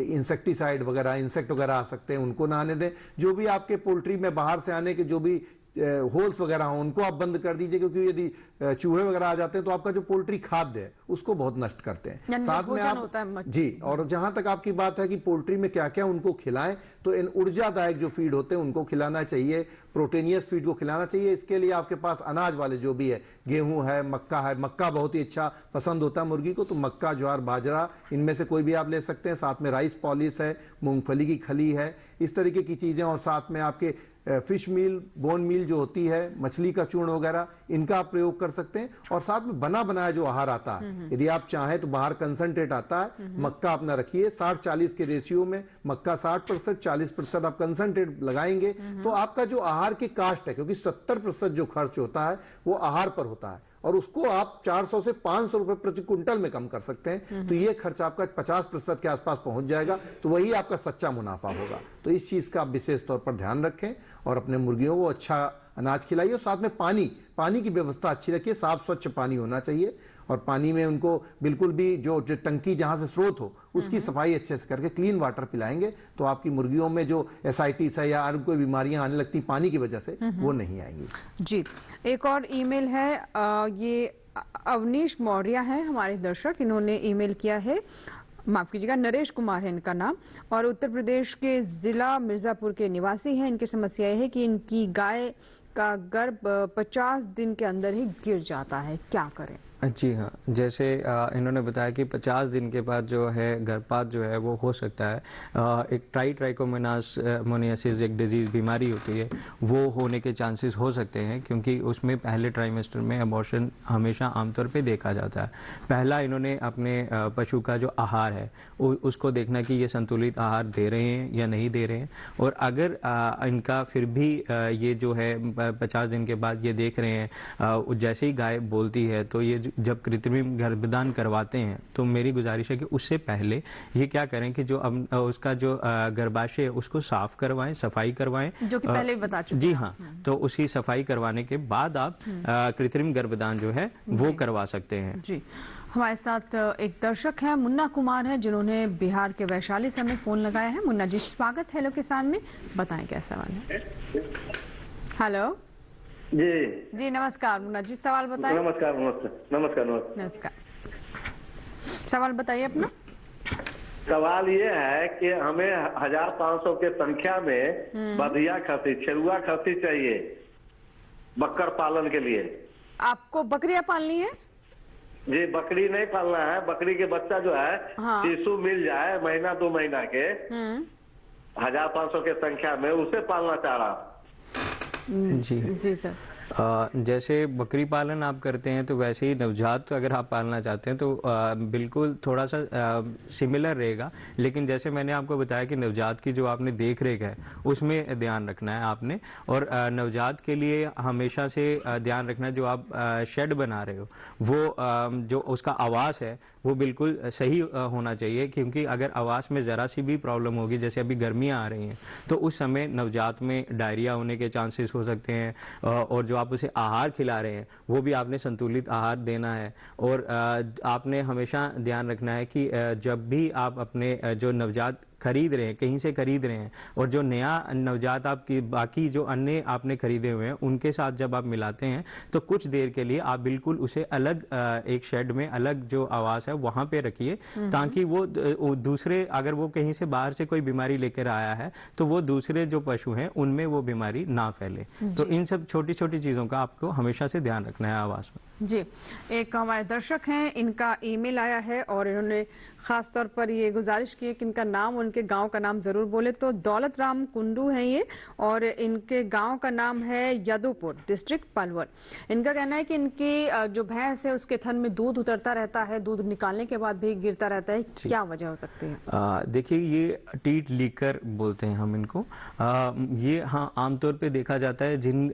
इंसेक्टिसाइड वगैरह, इंसेक्ट वगैरह आ सकते हैं उनको ना आने दें। जो भी आपके पोल्ट्री में बाहर से आने के जो भी होल्स वगैरह हो उनको आप बंद कर दीजिए, क्योंकि यदि चूहे वगैरह आ जाते हैं तो आपका जो पोल्ट्री खाद्य है उसको बहुत नष्ट करते हैं। साथ में आप जी, और जहां तक आपकी बात है कि पोल्ट्री में क्या क्या उनको खिलाएं, तो इन ऊर्जादायक जो फीड होते हैं उनको खिलाना चाहिए, प्रोटीनियस फीड को खिलाना चाहिए। इसके लिए आपके पास अनाज वाले जो भी है, गेहूं है, मक्का है, मक्का बहुत ही अच्छा पसंद होता है मुर्गी को, तो मक्का, ज्वार, बाजरा, इनमें से कोई भी आप ले सकते हैं। साथ में राइस पॉलिश है, मूंगफली की खली है, इस तरीके की चीजें। और साथ में आपके फिश मील, बोन मील जो होती है, मछली का चूर्ण वगैरह, इनका आप प्रयोग कर सकते हैं। और साथ में बना बनाया जो आहार आता है, यदि आप चाहें तो बाहर कंसंट्रेट आता है, मक्का अपना रखिए 60-40 के रेशियो में, मक्का 60%, 40% आप कंसंट्रेट लगाएंगे तो आपका जो आहार की कास्ट है, क्योंकि 70% जो खर्च होता है वो आहार पर होता है, और उसको आप 400 से 500 रुपए प्रति क्विंटल में कम कर सकते हैं। तो ये खर्च आपका 50% के आसपास पहुंच जाएगा, तो वही आपका सच्चा मुनाफा होगा। तो इस चीज का आप विशेष तौर पर ध्यान रखें और अपने मुर्गियों को अच्छा अनाज खिलाइए। और साथ में पानी की व्यवस्था अच्छी रखिए, साफ स्वच्छ पानी होना चाहिए। और पानी में उनको बिल्कुल भी जो टंकी जहां से स्रोत हो उसकी सफाई अच्छे से करके क्लीन वाटर पिलाएंगे तो आपकी मुर्गियों में जो एसाइटिस है या और कोई बीमारियां आने लगती पानी की वजह से वो नहीं आएंगी। जी, एक और ईमेल है, ये अवनीश मौर्य है हमारे दर्शक, इन्होंने ईमेल किया है, माफ कीजिएगा, नरेश कुमार है इनका नाम, और उत्तर प्रदेश के जिला मिर्जापुर के निवासी हैं। इनकी समस्या है कि इनकी गाय का गर्भ 50 दिन के अंदर ही गिर जाता है, क्या करें? जी हाँ, जैसे इन्होंने बताया कि 50 दिन के बाद जो है गर्भपात जो है वो हो सकता है। एक ट्राइकोमोनासिस एक डिजीज बीमारी होती है, वो होने के चांसेस हो सकते हैं, क्योंकि उसमें पहले ट्राइमेस्टर में अबॉर्शन हमेशा आमतौर पे देखा जाता है। पहला इन्होंने अपने पशु का जो आहार है उसको देखना कि ये संतुलित आहार दे रहे हैं या नहीं दे रहे हैं, और अगर इनका फिर भी ये जो है 50 दिन के बाद ये देख रहे हैं जैसे ही गाय बोलती है तो ये जब कृत्रिम गर्भधान करवाते हैं तो मेरी गुजारिश है कि उससे पहले ये क्या करें कि जो उसका जो गर्भाशय है उसको साफ करवाएं, सफाई करवाएं, जो कि पहले भी बता चुके जी हाँ। तो उसकी सफाई करवाने के बाद आप कृत्रिम गर्भधान जो है वो करवा सकते हैं। जी, हमारे साथ एक दर्शक है मुन्ना कुमार है, जिन्होंने बिहार के वैशाली से हमें फोन लगाया है। मुन्ना जी, स्वागत है हेलो किसान में, बताएं क्या सवाल है। हेलो जी नमस्कार मुन्ना जी, सवाल बताएं। नमस्कार नमस्कार नमस्कार नमस्कार, सवाल बताइए अपना। सवाल ये है कि हमें 1500 के संख्या में बधिया खसी, छेरुआ खसी चाहिए बक्कर पालन के लिए। आपको बकरियां पालनी है? जी, बकरी नहीं पालना है, बकरी के बच्चा जो है शिशु मिल जाए महीना 2 महीना के 1500 के संख्या में, उसे पालना चाह रहा। जी सर। जैसे बकरी पालन आप करते हैं तो वैसे ही नवजात अगर आप पालना चाहते हैं तो बिल्कुल थोड़ा सा सिमिलर रहेगा, लेकिन जैसे मैंने आपको बताया कि नवजात की जो आपने देख रेख है उसमें ध्यान रखना है आपने। और नवजात के लिए हमेशा से ध्यान रखना, जो आप शेड बना रहे हो वो जो उसका आवास है वो बिल्कुल सही होना चाहिए, क्योंकि अगर आवास में ज़रा सी भी प्रॉब्लम होगी, जैसे अभी गर्मियाँ आ रही हैं तो उस समय नवजात में डायरिया होने के चांसेस हो सकते हैं। और जो आप उसे आहार खिला रहे हैं वो भी आपने संतुलित आहार देना है। और आपने हमेशा ध्यान रखना है कि जब भी आप अपने जो नवजात खरीद रहे हैं, कहीं से खरीद रहे हैं, और जो नया नवजात आपकी बाकी जो अन्य आपने खरीदे हुए हैं उनके साथ जब आप मिलाते हैं तो कुछ देर के लिए आप बिल्कुल उसे अलग एक शेड में अलग जो आवास है वहां पे रखिए, ताकि वो दूसरे, अगर वो कहीं से बाहर से कोई बीमारी लेकर आया है तो वो दूसरे जो पशु हैं उनमें वो बीमारी ना फैले। तो इन सब छोटी छोटी चीजों का आपको हमेशा से ध्यान रखना है आवास में। जी, एक हमारे दर्शक हैं, इनका ईमेल आया है और इन्होंने खास तौर पर ये गुजारिश की है कि इनका नाम, उनके गांव का नाम जरूर बोले। तो दौलत राम कुंडू है ये, और इनके गांव का नाम है यदुपुर, डिस्ट्रिक्ट पलवल। इनका कहना है कि इनकी जो भैंस है उसके थन में दूध उतरता रहता है, दूध निकालने के बाद भी गिरता रहता है, क्या वजह हो सकती है? देखिए, ये टीट लीकर बोलते हैं हम इनको। ये हाँ आमतौर पे देखा जाता है जिन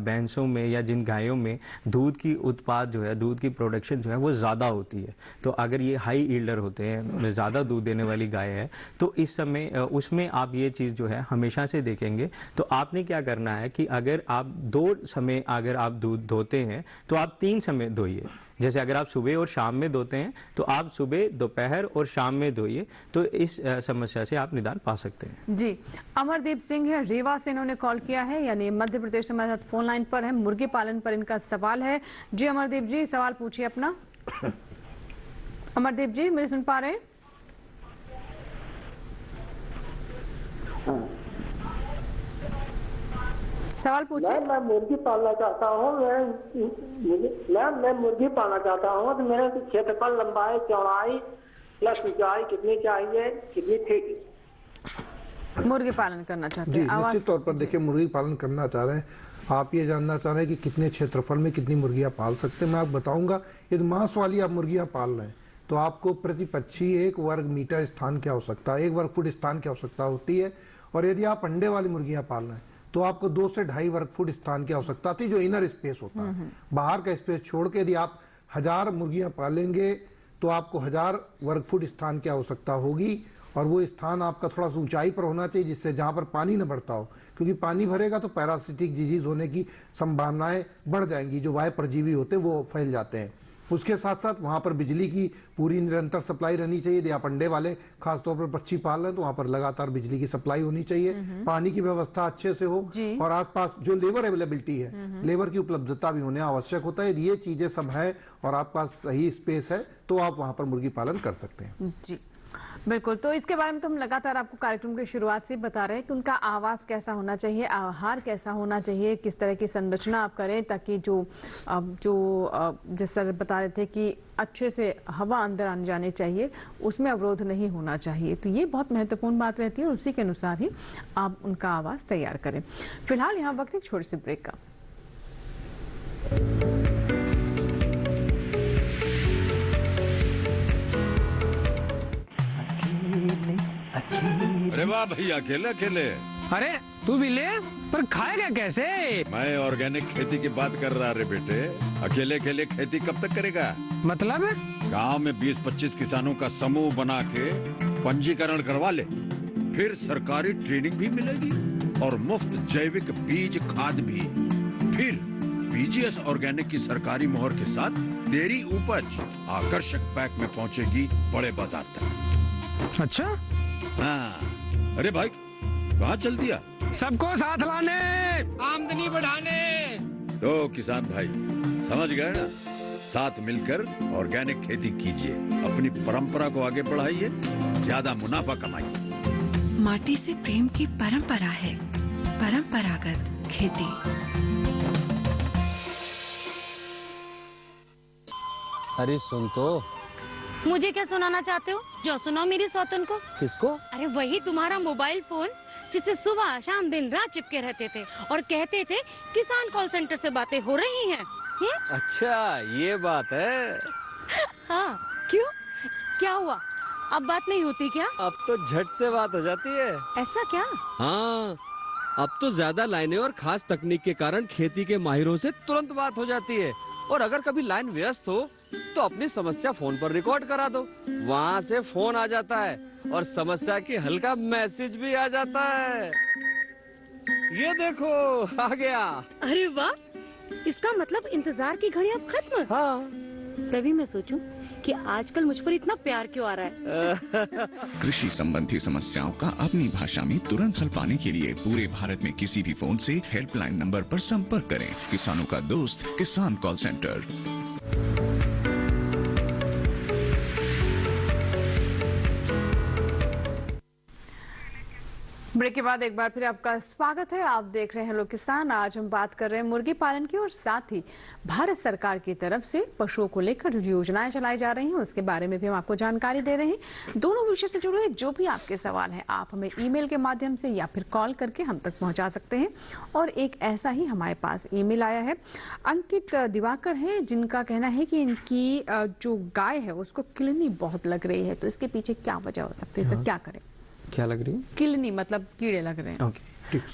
भैंसों में या जिन गायों में दूध की उत्पाद जो है, दूध की प्रोडक्शन जो है वो ज्यादा होती है। तो अगर ये हाई ईल्डर होते हैं, ज्यादा दूध देने वाली गाय है, तो इस समय उसमें आप ये चीज जो है हमेशा से देखेंगे। तो आपने क्या करना है कि अगर आप 2 समय अगर आप दूध धोते हैं तो आप 3 समय धोइए। जैसे अगर आप सुबह और शाम में धोते हैं तो आप सुबह, दोपहर और शाम में धोइए, तो इस समस्या से आप निदान पा सकते हैं। जी, अमरदीप सिंह है, रीवा से इन्होंने कॉल किया है, यानी मध्य प्रदेश से हमारे साथ फोन लाइन पर है। मुर्गी पालन पर इनका सवाल है। जी अमरदीप जी, सवाल पूछिए अपना। अमरदीप जी, मेरे सुन पा रहे हैं? सवाल पूछिए। मैं मुर्गी पालना चाहता हूँ। मैं मुर्गी पालना चाहता हूँ तो मेरे क्षेत्रफल, लंबाई, चौड़ाई या सिंचाई कितनी चाहिए, कितनी ठीक? मुर्गी पालन करना चाहते हैं। निश्चित तौर पर देखिए, मुर्गी पालन करना चाह रहे हैं आप, ये जानना चाह रहे हैं कि कितने क्षेत्रफल में कितनी मुर्गियां पाल सकते हैं। मैं आपको बताऊंगा, यदि मांस वाली आप मुर्गियां पाल रहे हैं तो आपको प्रति पक्षी 1 वर्ग मीटर स्थान की आवश्यकता, 1 वर्ग फुट स्थान की आवश्यकता होती है। और यदि आप अंडे वाली मुर्गियां पाल रहे हैं तो आपको 2 से 2.5 वर्ग फुट स्थान की आवश्यकता होती है, जो इनर स्पेस होता है। बाहर का स्पेस छोड़ के यदि आप 1000 मुर्गियां पालेंगे तो आपको 1000 वर्ग फुट स्थान की आवश्यकता होगी। और वो स्थान आपका थोड़ा सा ऊंचाई पर होना चाहिए, जिससे जहां पर पानी न बढ़ता हो, क्योंकि पानी भरेगा तो पैरासिटिक डिजीज होने की संभावनाएं बढ़ जाएंगी, जो वायु परजीवी होते हैं वो फैल जाते हैं। उसके साथ साथ वहां पर बिजली की पूरी निरंतर सप्लाई रहनी चाहिए। यदि आप अंडे वाले खासतौर पर पक्षी पाल रहे हैं तो वहां पर लगातार बिजली की सप्लाई होनी चाहिए, पानी की व्यवस्था अच्छे से हो, और आसपास जो लेबर अवेलेबिलिटी है, लेबर की उपलब्धता भी होना आवश्यक होता है। ये चीजें सब है और आपके पास सही स्पेस है तो आप वहां पर मुर्गी पालन कर सकते हैं। जी बिल्कुल। तो इसके बारे में तो हम लगातार आपको कार्यक्रम की शुरुआत से बता रहे हैं कि उनका आवास कैसा होना चाहिए, आहार कैसा होना चाहिए, किस तरह की संरचना आप करें ताकि जो जिस तरह बता रहे थे कि अच्छे से हवा अंदर आने जाने चाहिए, उसमें अवरोध नहीं होना चाहिए। तो ये बहुत महत्वपूर्ण बात रहती है और उसी के अनुसार ही आप उनका आवास तैयार करें। फिलहाल यहाँ वक्त एक छोटे से ब्रेक का। अरे वाह भैया, अकेले अकेले। अरे तू भी ले, पर खाएगा कैसे? मैं ऑर्गेनिक खेती की बात कर रहा रे बेटे। अकेले अकेले खेती कब तक करेगा? मतलब? गांव में 20-25 किसानों का समूह बना के पंजीकरण करवा ले, फिर सरकारी ट्रेनिंग भी मिलेगी और मुफ्त जैविक बीज खाद भी। फिर पीजीएस ऑर्गेनिक की सरकारी मोहर के साथ तेरी उपज आकर्षक पैक में पहुंचेगी बड़े बाजार तक। अच्छा? हाँ। अरे भाई कहाँ चल दिया? सबको साथ लाने, आमदनी बढ़ाने। तो किसान भाई समझ गए ना? साथ मिलकर ऑर्गेनिक खेती कीजिए, अपनी परंपरा को आगे बढ़ाइए, ज्यादा मुनाफा कमाइए। माटी से प्रेम की परंपरा है परंपरागत खेती। अरे सुन तो। मुझे क्या सुनाना चाहते हो? जो सुनाओ मेरी सौतन को। किसको? अरे वही तुम्हारा मोबाइल फोन जिससे सुबह शाम दिन रात चिपके रहते थे और कहते थे किसान कॉल सेंटर से बातें हो रही हैं। अच्छा ये बात है। हाँ क्यों, क्या हुआ? अब बात नहीं होती क्या? अब तो झट से बात हो जाती है। ऐसा क्या? हाँ, अब तो ज्यादा लाइनें और खास तकनीक के कारण खेती के माहिरों से तुरंत बात हो जाती है। और अगर कभी लाइन व्यस्त हो तो अपनी समस्या फोन पर रिकॉर्ड करा दो, वहाँ से फोन आ जाता है और समस्या की हल का मैसेज भी आ जाता है। ये देखो आ गया। अरे वाह, इसका मतलब इंतजार की घड़ी अब खत्म। हाँ। तभी मैं सोचूं कि आजकल मुझ पर इतना प्यार क्यों आ रहा है। कृषि संबंधी समस्याओं का अपनी भाषा में तुरंत हल पाने के लिए पूरे भारत में किसी भी फोन से हेल्पलाइन नंबर पर संपर्क करें। किसानों का दोस्त किसान कॉल सेंटर। ब्रेक के बाद एक बार फिर आपका स्वागत है। आप देख रहे हैं लोग किसान। आज हम बात कर रहे हैं मुर्गी पालन की और साथ ही भारत सरकार की तरफ से पशुओं को लेकर जो योजनाएं चलाई जा रही हैं उसके बारे में भी हम आपको जानकारी दे रहे हैं। दोनों विषय से जुड़े जो भी आपके सवाल हैं आप हमें ईमेल के माध्यम से या फिर कॉल करके हम तक पहुंचा सकते हैं। और एक ऐसा ही हमारे पास ईमेल आया है, अंकित दिवाकर है, जिनका कहना है कि इनकी जो गाय है उसको किलनी बहुत लग रही है, तो इसके पीछे क्या वजह हो सकती है, सर क्या करें? क्या लग रही है? किलनी मतलब कीड़े लग रहे हैं। ओके।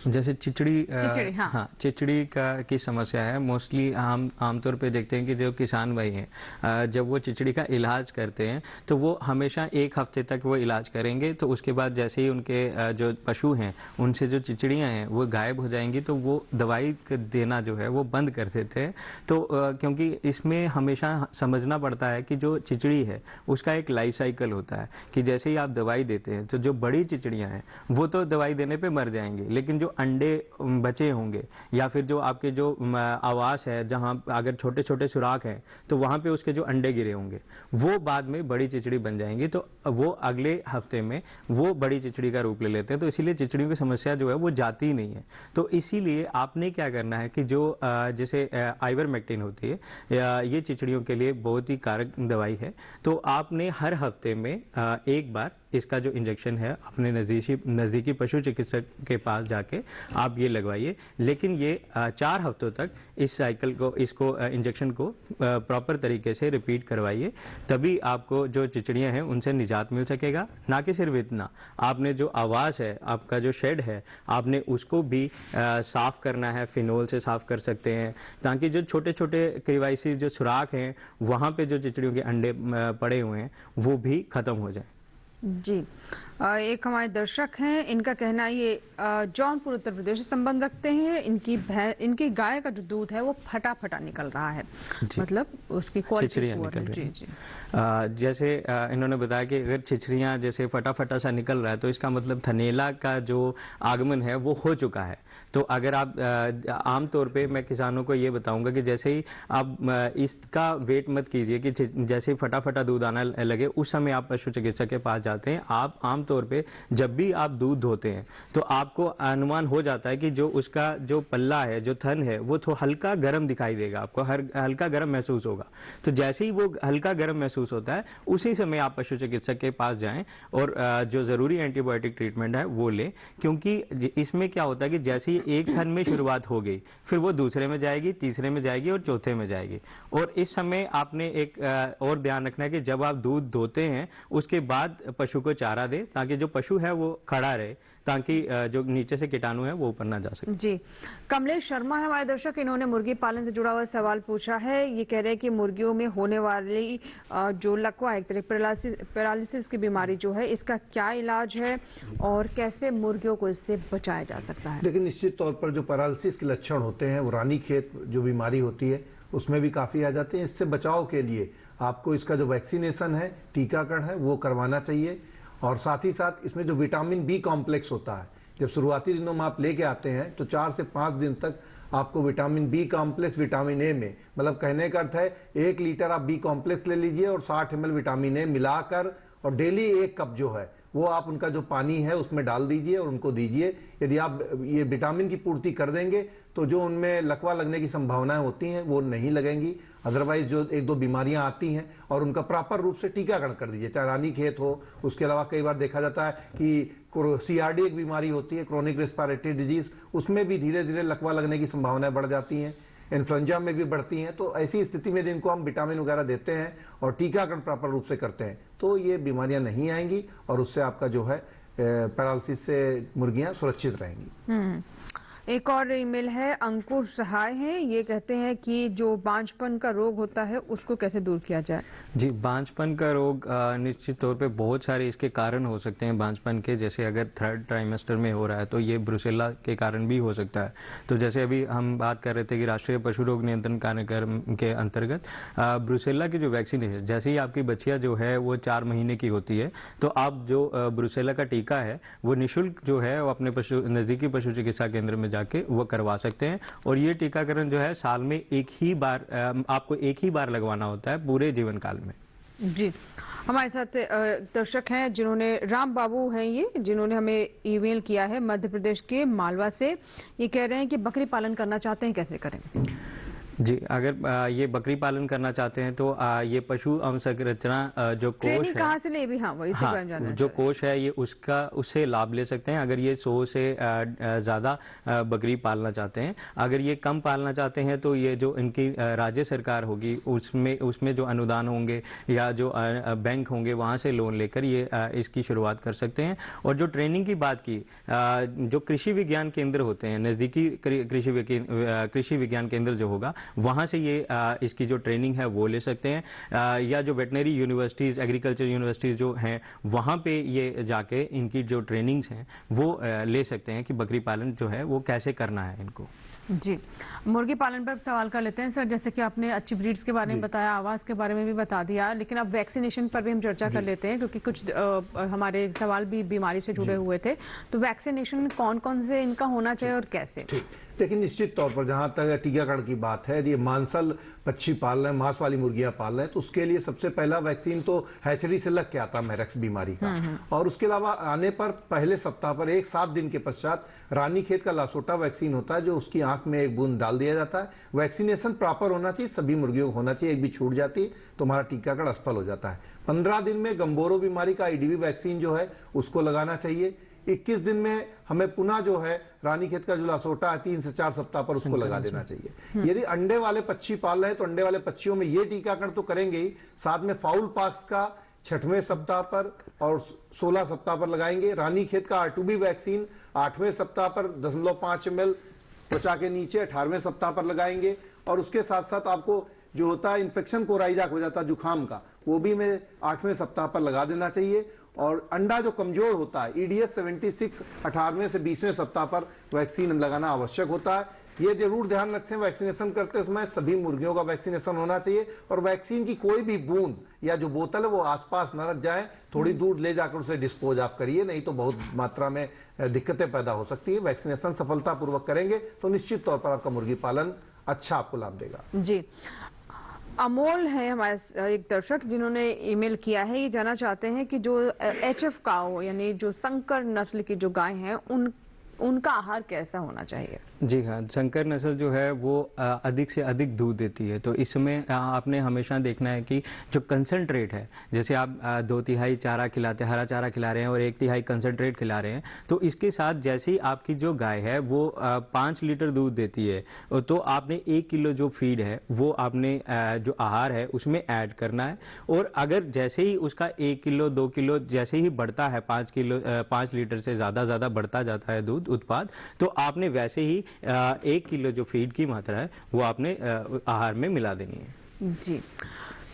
जैसे चिचड़ी हाँ चिचड़ी की समस्या है। मोस्टली हम आमतौर पे देखते हैं कि जो किसान भाई हैं जब वो चिचड़ी का इलाज करते हैं तो वो हमेशा एक हफ्ते तक वो इलाज करेंगे, तो उसके बाद जैसे ही उनके जो पशु हैं उनसे जो चिचड़ियाँ हैं वो गायब हो जाएंगी तो वो दवाई देना जो है वो बंद कर देते हैं। तो क्योंकि इसमें हमेशा समझना पड़ता है कि जो चिचड़ी है उसका एक लाइफ साइकिल होता है कि जैसे ही आप दवाई देते हैं तो जो बड़ी चिचड़ियाँ हैं वो तो दवाई देने पर मर जाएंगी, लेकिन जो अंडे बचे होंगे या फिर जो आपके जो आवास है जहां अगर छोटे छोटे सुराख हैं तो वहां पे उसके जो अंडे गिरे होंगे वो बाद में बड़ी चिचड़ी बन जाएंगी, तो वो अगले हफ्ते में वो बड़ी चिचड़ी का रूप ले लेते हैं। तो इसीलिए चिचड़ियों की समस्या जो है वो जाती ही नहीं है। तो इसीलिए आपने क्या करना है कि जो जैसे आइवरमेक्टिन होती है ये चिचड़ियों के लिए बहुत ही कारक दवाई है, तो आपने हर हफ्ते में एक बार इसका जो इंजेक्शन है अपने नजदीकी पशु चिकित्सक के पास जाके आप ये लगवाइए। लेकिन ये 4 हफ्तों तक इस साइकिल को इसको इंजेक्शन को प्रॉपर तरीके से रिपीट करवाइए, तभी आपको जो चिचड़ियां हैं उनसे निजात मिल सकेगा। ना कि सिर्फ इतना, आपने जो आवास है, आपका जो शेड है, आपने उसको भी साफ करना है, फिनोल से साफ कर सकते हैं, ताकि जो छोटे छोटे क्रिवाइसिस जो सुराख हैं वहां पे जो चिचड़ियों के अंडे पड़े हुए हैं वो भी खत्म हो जाए। जी, एक हमारे दर्शक हैं, इनका कहना है ये जौनपुर उत्तर प्रदेश से संबंध रखते हैं। इनकी गाय का जो दूध है वो फटा फटा निकल रहा है, मतलब उसकी क्वालिटी निकल रही है। जैसे इन्होंने बताया कि अगर छिछड़ियाँ जैसे फटा फटा सा निकल रहा है तो इसका मतलब थनेला का जो आगमन है वो हो चुका है। तो अगर आप आमतौर पे मैं किसानों को ये बताऊंगा कि जैसे ही आप इसका वेट मत कीजिए कि जैसे ही फटाफटा दूध आना लगे उस समय आप पशु चिकित्सक के पास जाते हैं। आप आमतौर पे जब भी आप दूध धोते हैं तो आपको अनुमान हो जाता है कि जो उसका जो पल्ला है, जो थन है, वो थोड़ा हल्का गर्म दिखाई देगा, आपको हल्का गर्म महसूस होगा। तो जैसे ही वो हल्का गर्म महसूस होता है उसी समय आप पशु चिकित्सक के पास जाएं और जो जरूरी एंटीबायोटिक ट्रीटमेंट है वो लें, क्योंकि इसमें क्या होता है कि जैसे ही एक थन में शुरुआत हो गई फिर वो दूसरे में जाएगी, तीसरे में जाएगी और चौथे में जाएगी। और इस समय आपने एक और ध्यान रखना है कि जब आप दूध धोते हैं उसके बाद पशु को चारा दें ताकि जो पशु है वो खड़ा रहे, ताकि जो नीचे से कीटाणु है वो ऊपर ना जा सके। जी, कमलेश शर्मा है हमारे दर्शक, इन्होंने मुर्गी पालन से जुड़ा हुआ सवाल पूछा है। ये कह रहे हैं कि मुर्गियों में होने वाली जो लकवा है, एक तरह पैरालिसिस की बीमारी जो है, इसका क्या इलाज है और कैसे मुर्गियों को इससे बचाया जा सकता है? लेकिन निश्चित तौर पर जो पैरालिसिस के लक्षण होते हैं वो रानीखेत जो बीमारी होती है उसमें भी काफी आ जाते हैं। इससे बचाव के लिए आपको इसका जो वैक्सीनेशन है, टीकाकरण है, वो करवाना चाहिए। और साथ ही साथ इसमें जो विटामिन बी कॉम्प्लेक्स होता है, जब शुरुआती दिनों में आप लेके आते हैं तो 4 से 5 दिन तक आपको vitamin B complex vitamin A में, मतलब कहने का अर्थ है 1 लीटर आप बी कॉम्प्लेक्स ले लीजिए और 60 ml विटामिन ए मिलाकर और डेली 1 कप जो है वो आप उनका जो पानी है उसमें डाल दीजिए और उनको दीजिए। यदि आप ये विटामिन की पूर्ति कर देंगे तो जो उनमें लकवा लगने की संभावनाएं होती हैं वो नहीं लगेंगी। अदरवाइज जो 1-2 बीमारियां आती हैं और उनका प्रॉपर रूप से टीकाकरण कर दीजिए, चाहे रानीखेत हो। उसके अलावा कई बार देखा जाता है कि सीआरडी एक बीमारी होती है, क्रोनिक रेस्पिरेटरी डिजीज, उसमें भी धीरे धीरे लकवा लगने की संभावनाएं बढ़ जाती हैं, इन्फ्लुएंजा में भी बढ़ती हैं। तो ऐसी स्थिति में जिनको हम विटामिन वगैरह देते हैं और टीकाकरण प्रॉपर रूप से करते हैं तो ये बीमारियां नहीं आएंगी और उससे आपका जो है पैरालिसिस से मुर्गियां सुरक्षित रहेंगी। एक और ईमेल है, अंकुर सहाय हैं, ये कहते हैं कि जो बांझपन का रोग होता है उसको कैसे दूर किया जाए? जी, बांझपन का रोग निश्चित तौर पे बहुत सारे इसके कारण हो सकते हैं बांझपन के। जैसे अगर 3rd ट्राइमेस्टर में हो रहा है तो ये ब्रुसेला के कारण भी हो सकता है। तो जैसे अभी हम बात कर रहे थे कि राष्ट्रीय पशु रोग नियंत्रण कार्यक्रम के अंतर्गत ब्रुसेला की जो वैक्सीन है, जैसे ही आपकी बच्चिया जो है वो 4 महीने की होती है तो आप जो ब्रुसेला का टीका है वो निःशुल्क जो है वो अपने नजदीकी पशु चिकित्सा केंद्र में जाके वो करवा सकते हैं। और ये टीकाकरण जो है साल में आपको एक ही बार लगवाना होता है पूरे जीवन काल में। जी, हमारे साथ दर्शक हैं जिन्होंने, राम बाबू हैं ये, जिन्होंने हमें ईमेल किया है मध्य प्रदेश के मालवा से। ये कह रहे हैं कि बकरी पालन करना चाहते हैं, कैसे करें? जी, अगर ये बकरी पालन करना चाहते हैं तो ये पशु अवसंरचना जो कोष है, कहाँ से ले भी, हाँ, वही से जो कोष है ये उससे लाभ ले सकते हैं अगर ये 100 से ज्यादा बकरी पालना चाहते हैं। अगर ये कम पालना चाहते हैं तो ये जो इनकी राज्य सरकार होगी उसमें जो अनुदान होंगे या जो बैंक होंगे वहां से लोन लेकर ये इसकी शुरुआत कर सकते हैं। और जो ट्रेनिंग की बात की, जो कृषि विज्ञान केंद्र होते हैं, नजदीकी कृषि विज्ञान केंद्र जो होगा वहां से ये इसकी जो ट्रेनिंग है वो ले सकते हैं। या जो वेटनरी यूनिवर्सिटीज, एग्रीकल्चर यूनिवर्सिटीज जो हैं वहां पे ये जाके इनकी जो ट्रेनिंग्स हैं वो ले सकते हैं कि बकरी पालन जो है वो कैसे करना है इनको। जी, मुर्गी पालन पर सवाल कर लेते हैं सर। जैसे कि आपने अच्छी ब्रीड्स के बारे में बताया, आवास के बारे में भी बता दिया, लेकिन अब वैक्सीनेशन पर भी हम चर्चा कर लेते हैं क्योंकि कुछ हमारे सवाल भी बीमारी से जुड़े हुए थे। तो वैक्सीनेशन कौन कौन से इनका होना चाहिए और कैसे? लेकिन निश्चित तौर पर जहां तक टीकाकरण की बात है, ये मांसल पक्षी पाल रहे हैं, मांस वाली मुर्गियां पाल रहे हैं, तो उसके लिए सबसे पहला वैक्सीन तो हैचरी से लग के आता है, मैरेक्स बीमारी का। और उसके अलावा आने पर पहले सप्ताह पर 7 दिन के पश्चात रानीखेत का लासोटा वैक्सीन होता है जो उसकी आंख में 1 बूंद डाल दिया जाता है। वैक्सीनेशन प्रॉपर होना चाहिए, सभी मुर्गियों को होना चाहिए, एक भी छूट जाती है तो हमारा टीकाकरण असफल हो जाता है। 15 दिन में गंबोरो बीमारी का आईडीवी वैक्सीन जो है उसको लगाना चाहिए। 21 दिन में हमें पुनः जो है रानीखेत का जो लासोटा है 3 से 4 सप्ताह पर उसको लगा देना चाहिए। यदि अंडे वाले पक्षी पाल रहे हैं तो अंडे वाले पक्षियों में ये टीकाकरण तो करेंगे ही, साथ में फाउल पॉक्स का 6वें सप्ताह पर और 16 सप्ताह पर लगाएंगे। रानीखेत का R2B वैक्सीन 8वें सप्ताह पर 0.5 ml त्वचा के नीचे 18वें सप्ताह पर लगाएंगे। और उसके साथ साथ आपको जो होता है इन्फेक्शन कोराइजाक हो जाता है जुखाम का, वो भी हमें 8वें सप्ताह पर लगा देना चाहिए। और अंडा जो कमजोर होता है EDS 76 18वें से 20वें सप्ताह पर वैक्सीन लगाना आवश्यक होता है। ये जरूर ध्यान रखें, वैक्सीनेशन करते समय सभी मुर्गियों का वैक्सीनेशन होना चाहिए और वैक्सीन की कोई भी बूंद या जो बोतल है वो आसपास न रख जाए, थोड़ी दूर ले जाकर उसे डिस्पोज ऑफ करिए, नहीं तो बहुत मात्रा में दिक्कतें पैदा हो सकती है। वैक्सीनेशन सफलतापूर्वक करेंगे तो निश्चित तौर पर आपका मुर्गी पालन अच्छा आपको लाभ देगा। जी, अमोल है हमारे एक दर्शक जिन्होंने ईमेल किया है, ये जानना चाहते हैं कि जो HF काऊ यानी जो संकर नस्ल की जो गाय हैं उनका आहार कैसा होना चाहिए? जी हाँ, संकर नस्ल जो है वो अधिक से अधिक दूध देती है, तो इसमें आपने हमेशा देखना है कि जो कंसंट्रेट है, जैसे आप 2/3 चारा खिलाते हैं, हरा चारा खिला रहे हैं और 1/3 कंसंट्रेट खिला रहे हैं, तो इसके साथ जैसे ही आपकी जो गाय है वो 5 लीटर दूध देती है, तो आपने 1 किलो जो फीड है वो आपने जो आहार है उसमें ऐड करना है। और अगर जैसे ही उसका 1 किलो 2 किलो जैसे ही बढ़ता है, 5 लीटर से ज़्यादा बढ़ता जाता है दूध उत्पाद, तो आपने वैसे ही 1 किलो जो फीड की मात्रा है वो आपने आहार में मिला देनी है। जी,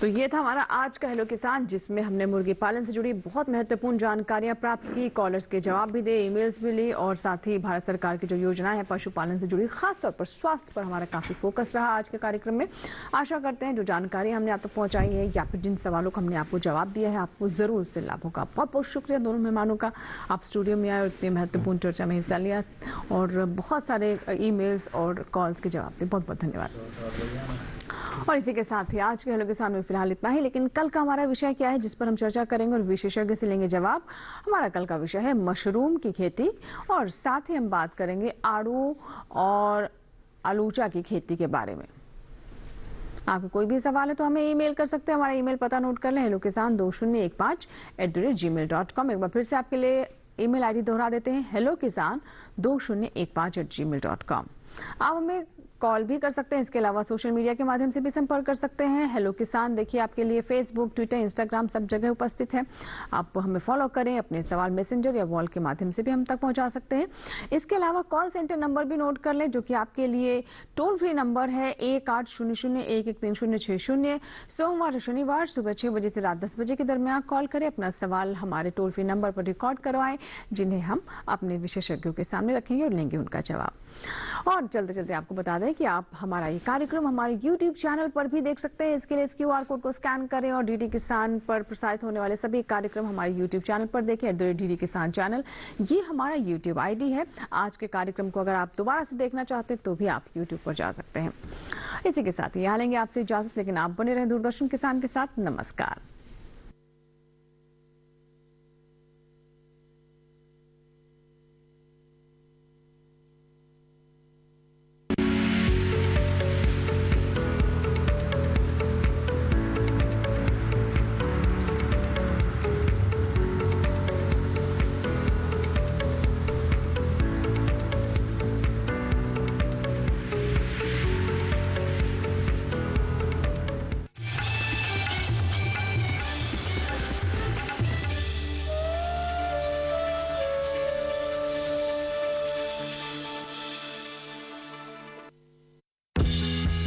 तो ये था हमारा आज का हेलो किसान, जिसमें हमने मुर्गी पालन से जुड़ी बहुत महत्वपूर्ण जानकारियां प्राप्त की, कॉलर्स के जवाब भी दे, ईमेल्स भी ली, और साथ ही भारत सरकार की जो योजनाएं हैं पशुपालन से जुड़ी, खासतौर पर स्वास्थ्य पर हमारा काफी फोकस रहा आज के कार्यक्रम में। आशा करते हैं जो जानकारी हमने आप तक पहुंचाई है या फिर जिन सवालों का हमने आपको जवाब दिया है आपको जरूर उससे लाभ होगा। बहुत बहुत शुक्रिया दोनों मेहमानों का, आप स्टूडियो में आए और इतनी महत्वपूर्ण चर्चा में हिस्सा लिया और बहुत सारे ईमेल्स और कॉल्स के जवाब दिए। बहुत बहुत धन्यवाद। और इसी के साथ ही आज के हेलो किसान में फिलहाल इतना ही, लेकिन कल का हमारा विषय क्या है जिस पर हम चर्चा करेंगे और विशेषज्ञ से लेंगे जवाब। हमारा कल का विषय है मशरूम की खेती, और साथ ही हम बात करेंगे आड़ू और आलूचा की खेती के बारे में। आपको कोई भी सवाल है तो हमें ईमेल कर सकते हैं, हमारा ईमेल पता नोट कर लें, hellokisan2015@gmail.com। एक बार फिर से आपके लिए ईमेल आईडी दोहरा देते हैं, hellokisan2015@gmail.com। आप हमें कॉल भी कर सकते हैं, इसके अलावा सोशल मीडिया के माध्यम से भी संपर्क कर सकते हैं। हेलो किसान देखिए आपके लिए फेसबुक, ट्विटर, इंस्टाग्राम सब जगह उपस्थित है, आप हमें फॉलो करें, अपने सवाल मैसेंजर या वॉल के माध्यम से भी हम तक पहुंचा सकते हैं। इसके अलावा कॉल सेंटर नंबर भी नोट कर लें, जो कि आपके लिए टोल फ्री नंबर है 1800-113060। सोमवार और शनिवार सुबह 6 बजे से रात 10 बजे के दरमियान कॉल करें, अपना सवाल हमारे टोल फ्री नंबर पर रिकॉर्ड करवाएं, जिन्हें हम अपने विशेषज्ञों के सामने रखेंगे और लेंगे उनका जवाब। और चलते चलते आपको बता दें कि आप हमारा ये कार्यक्रम हमारे YouTube चैनल पर भी देख सकते हैं। इसके लिए इस QR कोड को स्कैन करें और DD किसान पर प्रसारित होने वाले सभी कार्यक्रम हमारे YouTube चैनल पर देखें, @DD किसान चैनल, ये हमारा YouTube ID है। आज के कार्यक्रम को अगर आप दोबारा से देखना चाहते हैं तो भी आप YouTube पर जा सकते हैं। इसी के साथ यहाँ लेंगे आपसे इजाजत, लेकिन आप बने रहें दूरदर्शन किसान के साथ। नमस्कार।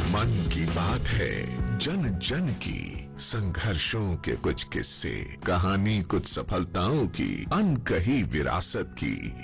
मन की बात है, जन जन की, संघर्षों के कुछ किस्से, कहानी कुछ सफलताओं की, अनकही विरासत की।